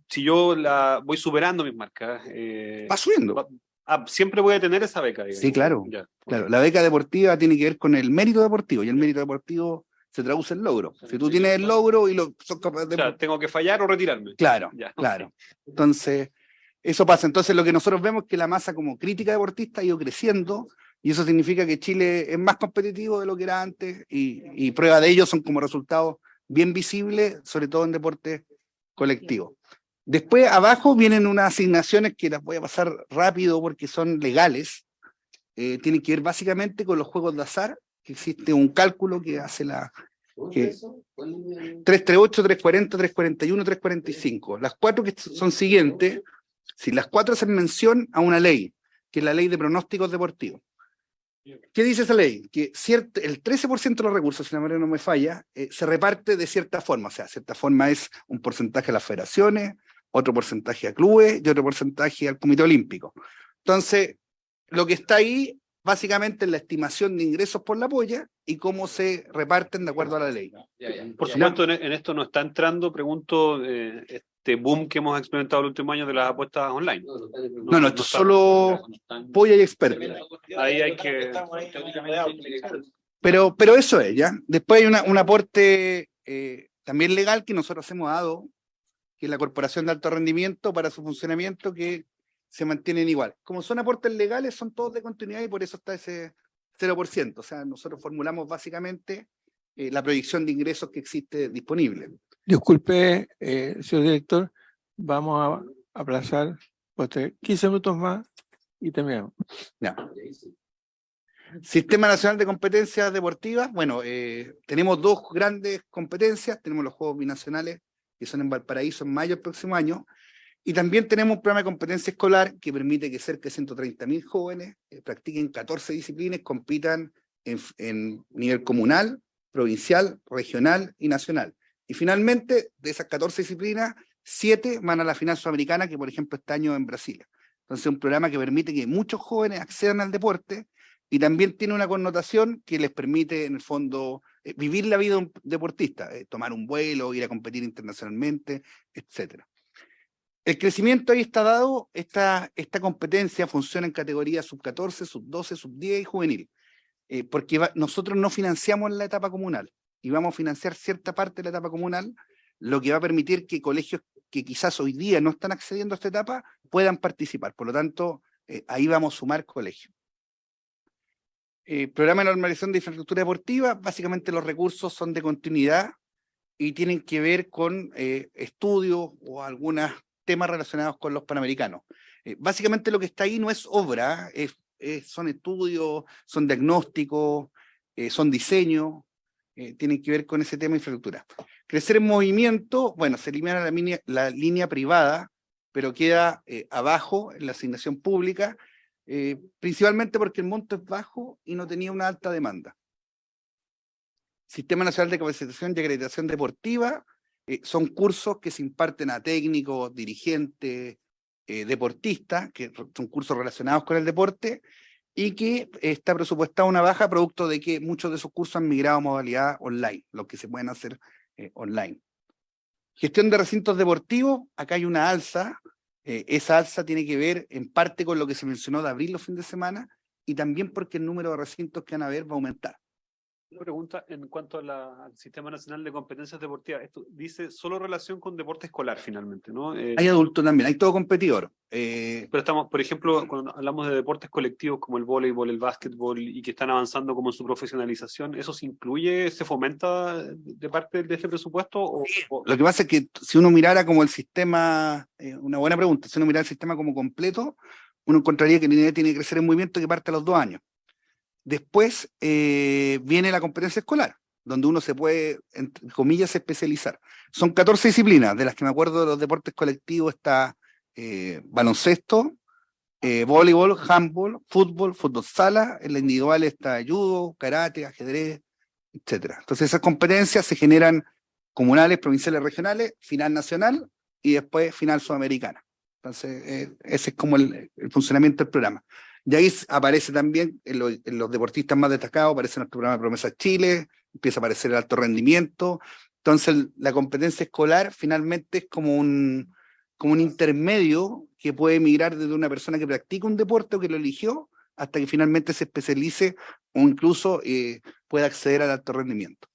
si yo voy superando mis marcas... va subiendo. Siempre voy a tener esa beca, digamos. Sí, claro. Ya. Claro, la beca deportiva tiene que ver con el mérito deportivo, y el mérito deportivo se traduce en logro. Si tú tienes el logro y sos capaz de... O sea, tengo que fallar o retirarme. Claro, Ya. claro. Entonces, eso pasa. Entonces, lo que nosotros vemos es que la masa como crítica deportista ha ido creciendo, y eso significa que Chile es más competitivo de lo que era antes, y prueba de ello son como resultados bien visibles, sobre todo en deportes colectivos. Después, abajo vienen unas asignaciones que las voy a pasar rápido porque son legales. Tienen que ver básicamente con los juegos de azar, que existe un cálculo que hace 338, 340, 341, 345. Las cuatro que son siguientes, si las cuatro hacen mención a una ley, que es la ley de pronósticos deportivos. ¿Qué dice esa ley? Que el 13% de los recursos, si la memoria no me falla, se reparte de cierta forma. O sea, cierta forma es un porcentaje a las federaciones, otro porcentaje a clubes y otro porcentaje al Comité Olímpico. Entonces, lo que está ahí básicamente es la estimación de ingresos por la polla y cómo se reparten de acuerdo a la ley. Por supuesto, en esto no está entrando, pregunto, este boom que hemos experimentado el último año de las apuestas online. No, esto es solo polla y experto. Ahí hay que... Pero eso es, ¿ya? Después hay un aporte también legal que nosotros hemos dado, que es la Corporación de Alto Rendimiento para su funcionamiento, que se mantienen igual. Como son aportes legales, son todos de continuidad y por eso está ese 0%. O sea, nosotros formulamos básicamente la proyección de ingresos que existe disponible. Disculpe, señor director, vamos a aplazar 15 minutos más y terminamos. Ya. Sistema Nacional de Competencias Deportivas. Bueno, tenemos dos grandes competencias. Tenemos los Juegos Binacionales, que son en Valparaíso en mayo del próximo año. Y también tenemos un programa de competencia escolar que permite que cerca de 130.000 jóvenes practiquen 14 disciplinas, compitan en nivel comunal, provincial, regional y nacional. Y finalmente, de esas 14 disciplinas, 7 van a la final sudamericana, que por ejemplo este año en Brasil. Entonces es un programa que permite que muchos jóvenes accedan al deporte y también tiene una connotación que les permite en el fondo vivir la vida de un deportista, tomar un vuelo, ir a competir internacionalmente, etcétera. El crecimiento ahí está dado, esta competencia funciona en categorías sub-14, sub-12, sub-10 y juvenil, porque nosotros no financiamos la etapa comunal y vamos a financiar cierta parte de la etapa comunal, lo que va a permitir que colegios que quizás hoy día no están accediendo a esta etapa puedan participar. Por lo tanto, ahí vamos a sumar colegios. Programa de normalización de infraestructura deportiva, básicamente los recursos son de continuidad y tienen que ver con estudios o algunos temas relacionados con los Panamericanos. Básicamente lo que está ahí no es obra, son estudios, son diagnósticos, son diseños, tienen que ver con ese tema de infraestructura. Crecer en movimiento, bueno, se elimina la línea privada, pero queda abajo en la asignación pública, principalmente porque el monto es bajo y no tenía una alta demanda. Sistema Nacional de Capacitación y Acreditación Deportiva, son cursos que se imparten a técnicos, dirigentes, deportistas, que son cursos relacionados con el deporte, y que está presupuestada una baja producto de que muchos de esos cursos han migrado a modalidad online, los que se pueden hacer online. Gestión de recintos deportivos, acá hay una alza, esa alza tiene que ver en parte con lo que se mencionó de abrir los fines de semana, y también porque el número de recintos que van a haber va a aumentar. Una pregunta en cuanto al Sistema Nacional de Competencias Deportivas. Esto dice solo relación con deporte escolar finalmente, ¿no? Hay adultos también, hay todo competidor. Pero estamos, por ejemplo, cuando hablamos de deportes colectivos como el voleibol, el básquetbol, y que están avanzando como en su profesionalización, ¿eso se incluye, se fomenta de parte de este presupuesto? Lo que pasa es que si uno mirara como el sistema, una buena pregunta, si uno mirara el sistema como completo, uno encontraría que la INED tiene que crecer en movimiento que parte a los 2 años. Después viene la competencia escolar, donde uno se puede, entre comillas, especializar. Son 14 disciplinas, de las que me acuerdo de los deportes colectivos está baloncesto, voleibol, handball, fútbol sala, en la individual está judo, karate, ajedrez, etcétera. Entonces esas competencias se generan comunales, provinciales, regionales, final nacional y después final sudamericana. Entonces ese es como el funcionamiento del programa. Y ahí aparece también en los deportistas más destacados, aparece nuestro programa Promesas Chile, empieza a aparecer el alto rendimiento. Entonces la competencia escolar finalmente es como un intermedio que puede migrar desde una persona que practica un deporte o que lo eligió hasta que finalmente se especialice o incluso pueda acceder al alto rendimiento.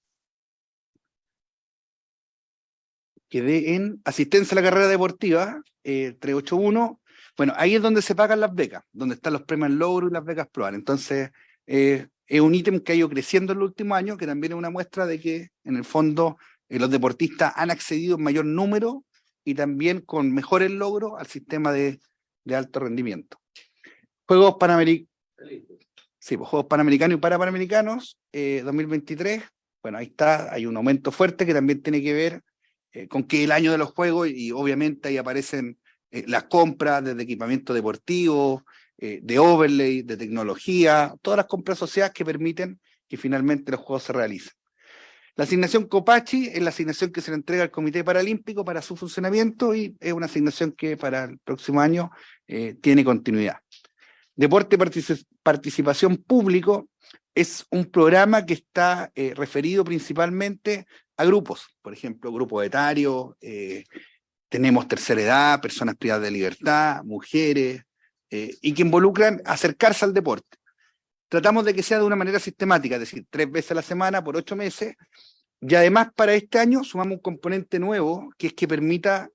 Quedé en asistencia a la carrera deportiva, 381. Bueno, ahí es donde se pagan las becas, donde están los premios al logro y las becas PROAR. Entonces, es un ítem que ha ido creciendo en los últimos años, que también es una muestra de que, en el fondo, los deportistas han accedido en mayor número y también con mejores logros al sistema de alto rendimiento. Juegos Panamericanos. Sí, pues, Juegos Panamericanos y Parapanamericanos, 2023. Bueno, ahí está, hay un aumento fuerte que también tiene que ver con que el año de los Juegos, y obviamente ahí aparecen las compras desde equipamiento deportivo, de overlay, de tecnología, todas las compras asociadas que permiten que finalmente los Juegos se realicen. La asignación Copachi es la asignación que se le entrega al Comité Paralímpico para su funcionamiento y es una asignación que para el próximo año tiene continuidad. Deporte y participación público es un programa que está referido principalmente a grupos, por ejemplo, grupos etarios, tenemos tercera edad, personas privadas de libertad, mujeres, y que involucran acercarse al deporte. Tratamos de que sea de una manera sistemática, es decir, 3 veces a la semana por 8 meses, y además para este año sumamos un componente nuevo, que es que permita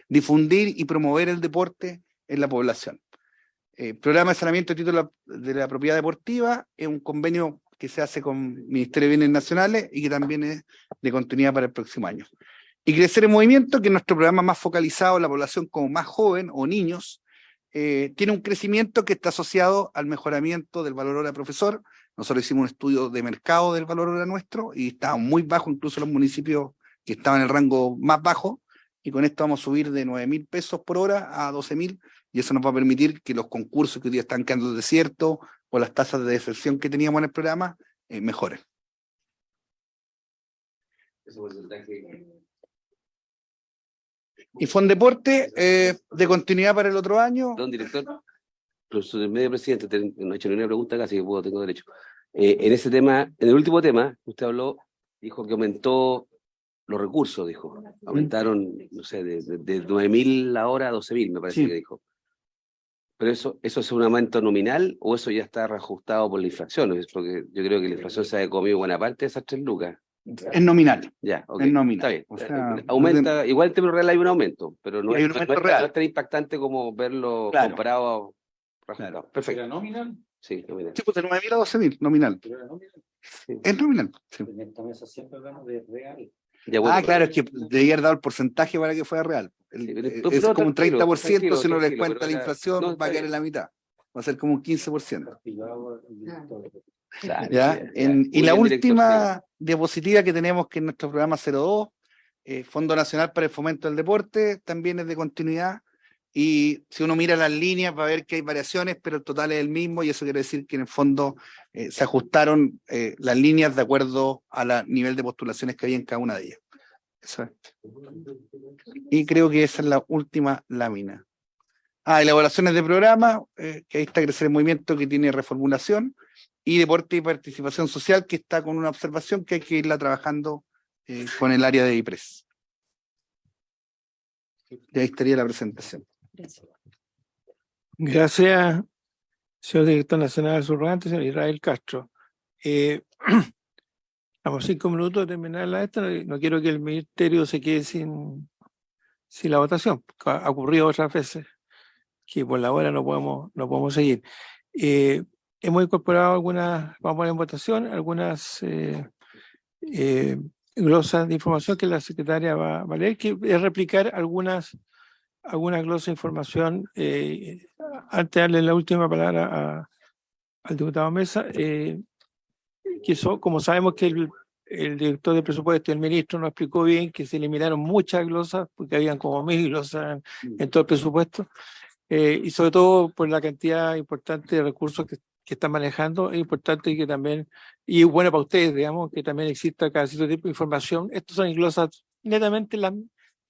difundir y promover el deporte en la población. Programa de saneamiento de título de la propiedad deportiva es un convenio que se hace con el Ministerio de Bienes Nacionales y que también es de continuidad para el próximo año. Y Crecer en Movimiento, que es nuestro programa más focalizado en la población como más joven o niños, tiene un crecimiento que está asociado al mejoramiento del valor hora profesor. Nosotros hicimos un estudio de mercado del valor hora nuestro y estaba muy bajo, incluso en los municipios que estaban en el rango más bajo, y con esto vamos a subir de 9.000 pesos por hora a 12.000, y eso nos va a permitir que los concursos que hoy día están quedando desiertos o las tasas de deserción que teníamos en el programa mejoren. Y Fondeporte, de continuidad para el otro año. Don director, profesor medio presidente, no he hecho ninguna pregunta acá, así que tengo derecho. En ese tema, en el último tema, usted habló, dijo que aumentó los recursos, dijo. Aumentaron, no sé, de 9.000 la hora a 12.000, me parece que dijo. Pero ¿eso es un aumento nominal o eso ya está reajustado por la inflación? Porque yo creo que la inflación se ha comido buena parte de esas 3 lucas. Es nominal. Ya, ok. Es nominal. Está bien. O sea, aumenta, igual en términos real hay un aumento, pero no, hay un aumento real. No es tan impactante como verlo comparado a Claro. Perfecto. ¿Era nominal? Sí, nominal. Sí, pues de 9.000 a 12.000, nominal. Sí. Es nominal. Sí. En esta mesa siempre hablamos de real. Ya, bueno, Claro, es que debía haber dado el porcentaje para que fuera real. Es como un 30%, si uno le cuenta la inflación, va a quedar en la mitad. Va a ser como un 15%. Claro, ¿Ya? Y la última diapositiva que tenemos, que es nuestro programa 02, Fondo Nacional para el Fomento del Deporte, también es de continuidad. Y si uno mira las líneas va a ver que hay variaciones, pero el total es el mismo, y eso quiere decir que en el fondo se ajustaron las líneas de acuerdo al nivel de postulaciones que había en cada una de ellas. Eso es. Y creo que esa es la última lámina. Elaboraciones de programa, que ahí está Crecer en Movimiento, que tiene reformulación, y Deporte y Participación Social, que está con una observación que hay que irla trabajando con el área de IPRES. Y ahí estaría la presentación. Gracias, señor director nacional subrogante, señor Israel Castro. Vamos 5 minutos de terminar esta. No quiero que el ministerio se quede sin la votación. Ha ocurrido otras veces que por la hora no podemos seguir. Hemos incorporado algunas, vamos a poner en votación, algunas glosas de información que la secretaria va a leer, que es replicar algunas glosas de información. Antes de darle la última palabra al diputado Mesa, que como sabemos que el director de presupuesto y el ministro nos explicó bien que se eliminaron muchas glosas, porque habían como 1000 glosas en todo el presupuesto, y sobre todo por la cantidad importante de recursos que están manejando. Es importante que también, y es bueno para ustedes, digamos, que también exista cada cierto tipo de información. Estos son glosas netamente las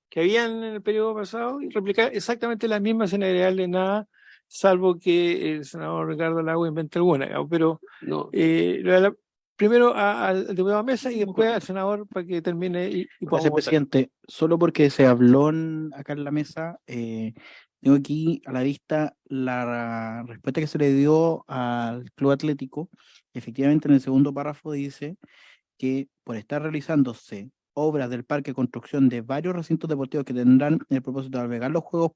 que habían en el periodo pasado y replicar exactamente las mismas sin agregarle nada, salvo que el senador Ricardo Lago invente alguna, digamos. Pero No, primero al diputado Mesa y después al senador para que termine y podamos Gracias, votar. presidente. Solo porque se habló acá en la mesa, tengo aquí a la vista la respuesta que se le dio al Club Atlético. Efectivamente, en el segundo párrafo dice que por estar realizándose obras del parque de construcción de varios recintos deportivos que tendrán el propósito de albergar los Juegos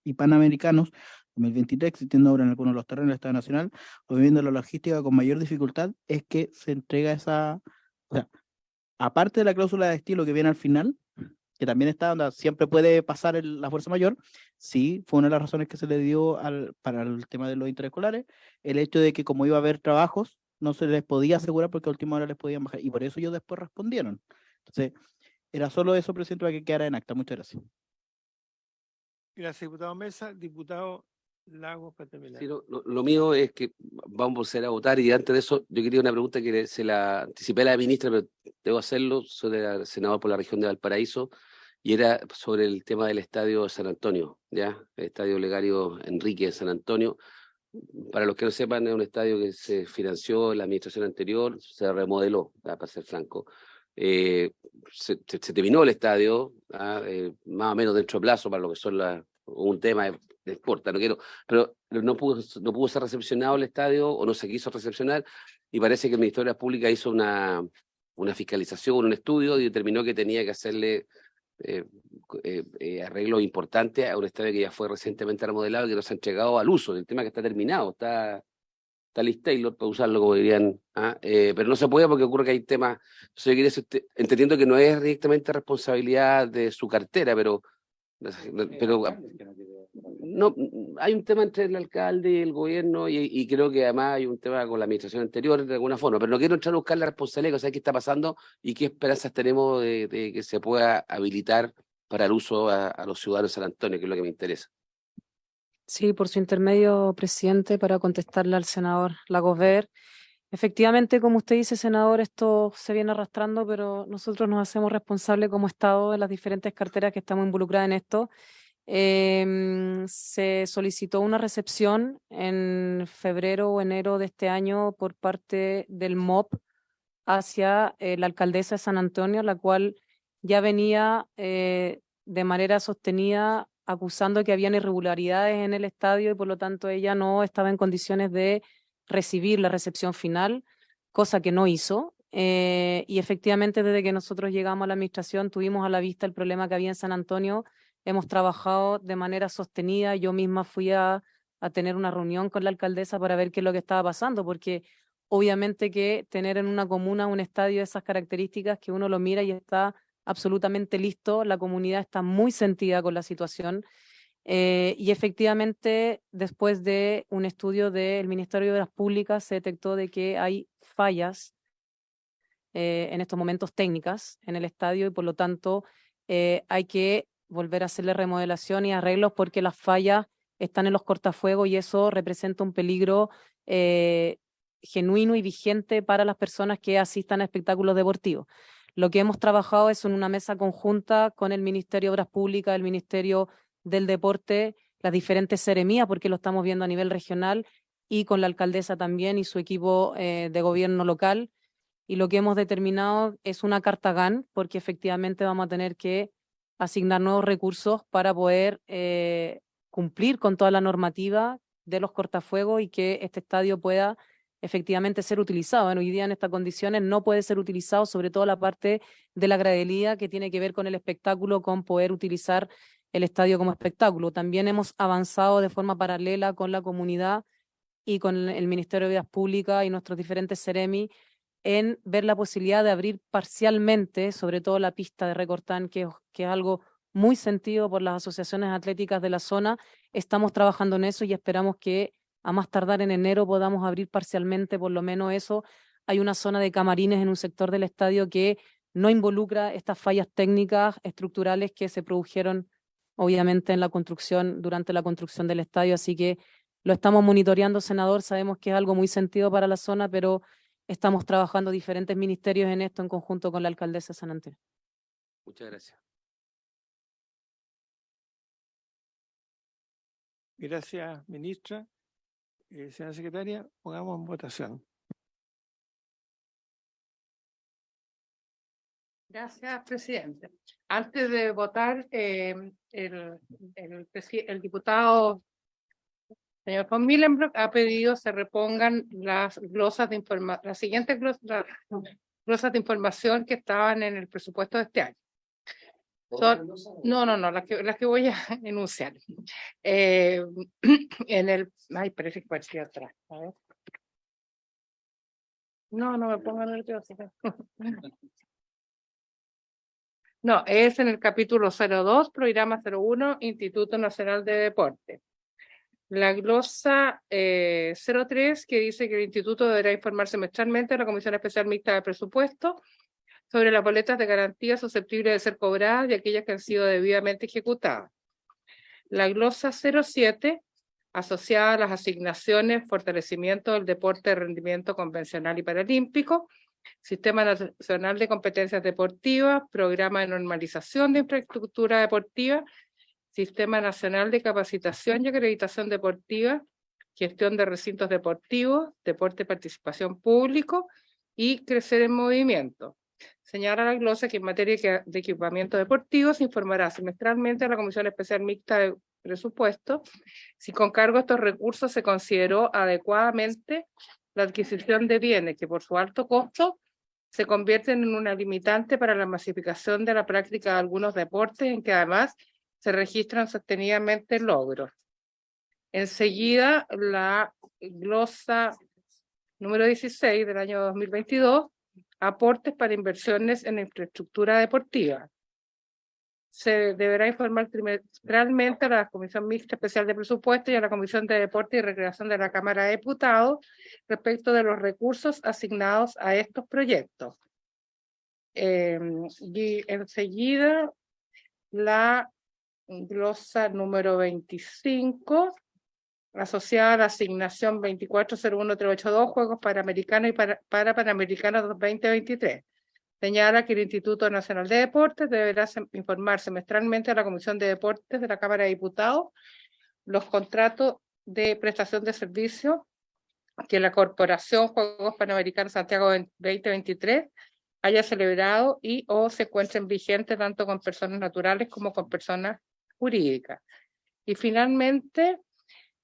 y Panamericanos 2023, existiendo obras en algunos de los terrenos del Estado Nacional, o viviendo la logística con mayor dificultad, es que se entrega esa, o sea, aparte de la cláusula de estilo que viene al final, que también está donde siempre puede pasar la fuerza mayor, sí, fue una de las razones que se le dio para el tema de los interescolares, el hecho de que como iba a haber trabajos, no se les podía asegurar porque a última hora les podían bajar, y por eso ellos después respondieron. Entonces, era solo eso, presidente, para que quedara en acta. Muchas gracias. Gracias, diputado Mesa. Diputado Lagos, para terminar. sí, lo mío es que vamos a ir a votar, y antes de eso yo quería una pregunta que se la anticipé a la ministra, pero debo hacerlo. Soy el senador por la región de Valparaíso, y era sobre el tema del estadio de San Antonio, ¿ya? El estadio Olegario Enrique de San Antonio. Para los que no sepan, es un estadio que se financió en la administración anterior, se remodeló, para ser franco. Se terminó el estadio, más o menos dentro de plazo para lo que son un tema de exporta, no quiero, pero no pudo ser recepcionado el estadio, o no se quiso recepcionar, y parece que el Ministerio de las Públicas hizo una fiscalización, un estudio, y determinó que tenía que hacerle arreglos importantes a un estadio que ya fue recientemente remodelado y que no se ha entregado al uso. El tema que está terminado, está Liz Taylor para usarlo, como dirían, pero no se puede porque ocurre que hay temas. Yo quería entendiendo que no es directamente responsabilidad de su cartera, pero no, hay un tema entre el alcalde y el gobierno, y creo que además hay un tema con la administración anterior de alguna forma, pero no quiero entrar a buscar la responsabilidad, o sea, qué está pasando y qué esperanzas tenemos de que se pueda habilitar para el uso a los ciudadanos de San Antonio, que es lo que me interesa. Sí, por su intermedio, presidente, para contestarle al senador Lagos Ver. Efectivamente, como usted dice, senador, esto se viene arrastrando, pero nosotros nos hacemos responsables como Estado de las diferentes carteras que estamos involucradas en esto. Se solicitó una recepción en febrero o enero de este año por parte del MOP hacia la alcaldesa de San Antonio, la cual ya venía de manera sostenida acusando que habían irregularidades en el estadio y por lo tanto ella no estaba en condiciones de recibir la recepción final, cosa que no hizo. Y efectivamente, desde que nosotros llegamos a la administración, tuvimos a la vista el problema que había en San Antonio. Hemos trabajado de manera sostenida. Yo misma fui a tener una reunión con la alcaldesa para ver qué es lo que estaba pasando, porque obviamente que tener en una comuna un estadio de esas características, que uno lo mira y está absolutamente listo, la comunidad está muy sentida con la situación. Y efectivamente, después de un estudio del Ministerio de Obras Públicas, se detectó de que hay fallas en estos momentos técnicas en el estadio y por lo tanto hay que volver a hacerle remodelación y arreglos porque las fallas están en los cortafuegos y eso representa un peligro genuino y vigente para las personas que asistan a espectáculos deportivos. Lo que hemos trabajado es en una mesa conjunta con el Ministerio de Obras Públicas, el Ministerio del Deporte, las diferentes seremías, porque lo estamos viendo a nivel regional, y con la alcaldesa también y su equipo de gobierno local. Y lo que hemos determinado es una carta GAN, porque efectivamente vamos a tener que asignar nuevos recursos para poder cumplir con toda la normativa de los cortafuegos y que este estadio pueda efectivamente ser utilizado. Hoy día en estas condiciones no puede ser utilizado, sobre todo la parte de la gradería que tiene que ver con el espectáculo, con poder utilizar el estadio como espectáculo. También hemos avanzado de forma paralela con la comunidad y con el Ministerio de Obras Públicas y nuestros diferentes seremi en ver la posibilidad de abrir parcialmente, sobre todo la pista de Recortán, que es algo muy sentido por las asociaciones atléticas de la zona. Estamos trabajando en eso y esperamos que a más tardar en enero podamos abrir parcialmente por lo menos eso hay una zona de camarines en un sector del estadio que no involucra estas fallas técnicas estructurales que se produjeron obviamente en la construcción, durante la construcción del estadio, así que lo estamos monitoreando, senador, sabemos que es algo muy sentido para la zona, pero estamos trabajando diferentes ministerios en esto en conjunto con la alcaldesa de San Antonio. Muchas gracias. Gracias, ministra. Señora secretaria, pongamos en votación. Gracias, presidente. Antes de votar, el diputado señor von Millenbrock ha pedido se repongan las glosas de las siguientes glosas de información que estaban en el presupuesto de este año. No, las que voy a enunciar. Ay, parece que parecía atrás. A ver. No me pongan nerviosa. No, es en el capítulo 02, programa 01, Instituto Nacional de Deporte. La glosa 03, que dice que el instituto deberá informar semestralmente a la Comisión Especial Mixta de Presupuesto sobre las boletas de garantía susceptibles de ser cobradas y aquellas que han sido debidamente ejecutadas. La glosa 07, asociada a las asignaciones, fortalecimiento del deporte de rendimiento convencional y paralímpico, Sistema Nacional de Competencias Deportivas, Programa de Normalización de Infraestructura Deportiva, Sistema Nacional de Capacitación y Acreditación Deportiva, Gestión de Recintos Deportivos, Deporte y Participación Público y Crecer en Movimiento. Señala la glosa que en materia de equipamiento deportivo se informará semestralmente a la Comisión Especial Mixta de Presupuesto si con cargo a estos recursos se consideró adecuadamente la adquisición de bienes que por su alto costo se convierten en una limitante para la masificación de la práctica de algunos deportes en que además se registran sostenidamente logros. Enseguida, la glosa número 16 del año 2022, aportes para inversiones en infraestructura deportiva. Se deberá informar trimestralmente a la Comisión Mixta Especial de Presupuesto y a la Comisión de Deporte y Recreación de la Cámara de Diputados respecto de los recursos asignados a estos proyectos. Y enseguida, la glosa número 25, asociada a la asignación 2401382, Juegos Panamericanos y para Panamericanos 2023. Señala que el Instituto Nacional de Deportes deberá informar semestralmente a la Comisión de Deportes de la Cámara de Diputados los contratos de prestación de servicios que la Corporación Juegos Panamericanos Santiago 2023 haya celebrado y o se encuentren vigentes tanto con personas naturales como con personas jurídicas. Y finalmente,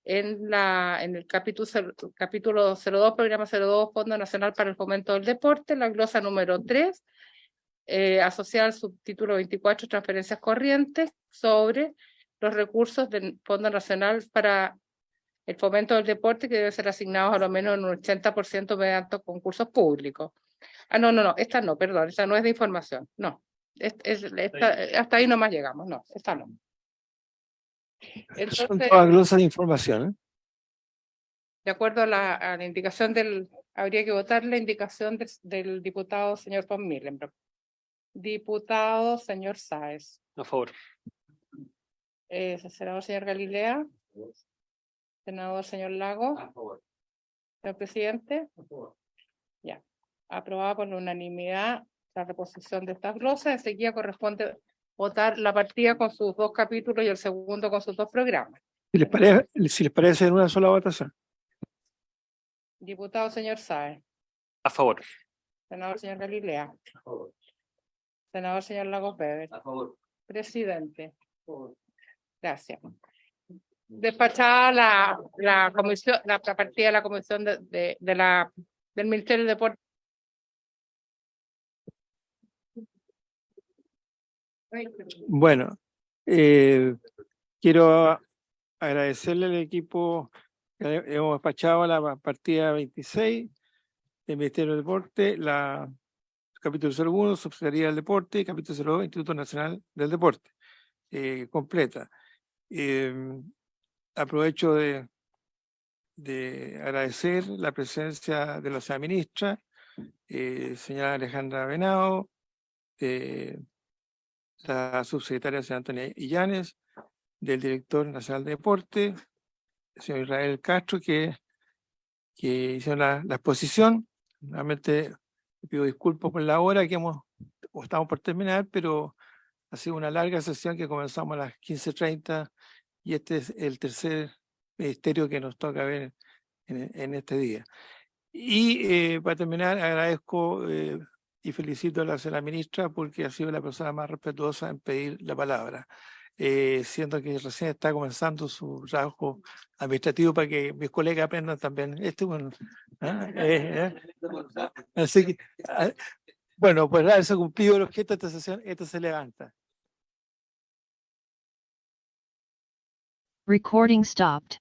en el capítulo 02, programa 02, Fondo Nacional para el Fomento del Deporte, la glosa número 3, asociada al subtítulo 24, transferencias corrientes, sobre los recursos del Fondo Nacional para el Fomento del Deporte, que deben ser asignados a lo menos en un 80% mediante concursos públicos. Esta no, perdón, esta no es de información, no. Hasta ahí nomás llegamos, no, esta no. Entonces, son todas glosas de información, ¿eh? De acuerdo a la indicación habría que votar la indicación del diputado señor von Millenbrock. Diputado señor Sáez. A favor. Senador señor Galilea. Senador señor Lago. A favor. Señor presidente. A favor. Ya. Aprobada por la unanimidad la reposición de estas glosas. Enseguida corresponde votar la partida con sus 2 capítulos y el segundo con sus 2 programas. Si les parece en una sola votación. Diputado señor Sáez. A favor. Senador señor Galilea. A favor. Senador señor Lagos Weber. A favor. Presidente. Gracias. Despachada la comisión, la partida de la comisión del Ministerio del Deporte. Bueno, quiero agradecerle al equipo que hemos despachado la partida 26 del Ministerio del Deporte, la capítulo 01, Subsecretaría del Deporte, y capítulo 02, Instituto Nacional del Deporte, completa. Aprovecho de agradecer la presencia de la señora ministra, señora Alejandra Venado, la subsecretaria señora Antonia Illanes, del director nacional de deporte, el señor Israel Castro, que hicieron la exposición. Realmente pido disculpas por la hora que estamos por terminar, pero ha sido una larga sesión que comenzamos a las 15:30 y este es el tercer ministerio que nos toca ver en este día. Y para terminar, agradezco y felicito a la señora ministra porque ha sido la persona más respetuosa en pedir la palabra, siendo que recién está comenzando su trabajo administrativo para que mis colegas aprendan también. Así que, bueno, pues haberse cumplido el objeto de esta sesión, esto se levanta. Recording stopped.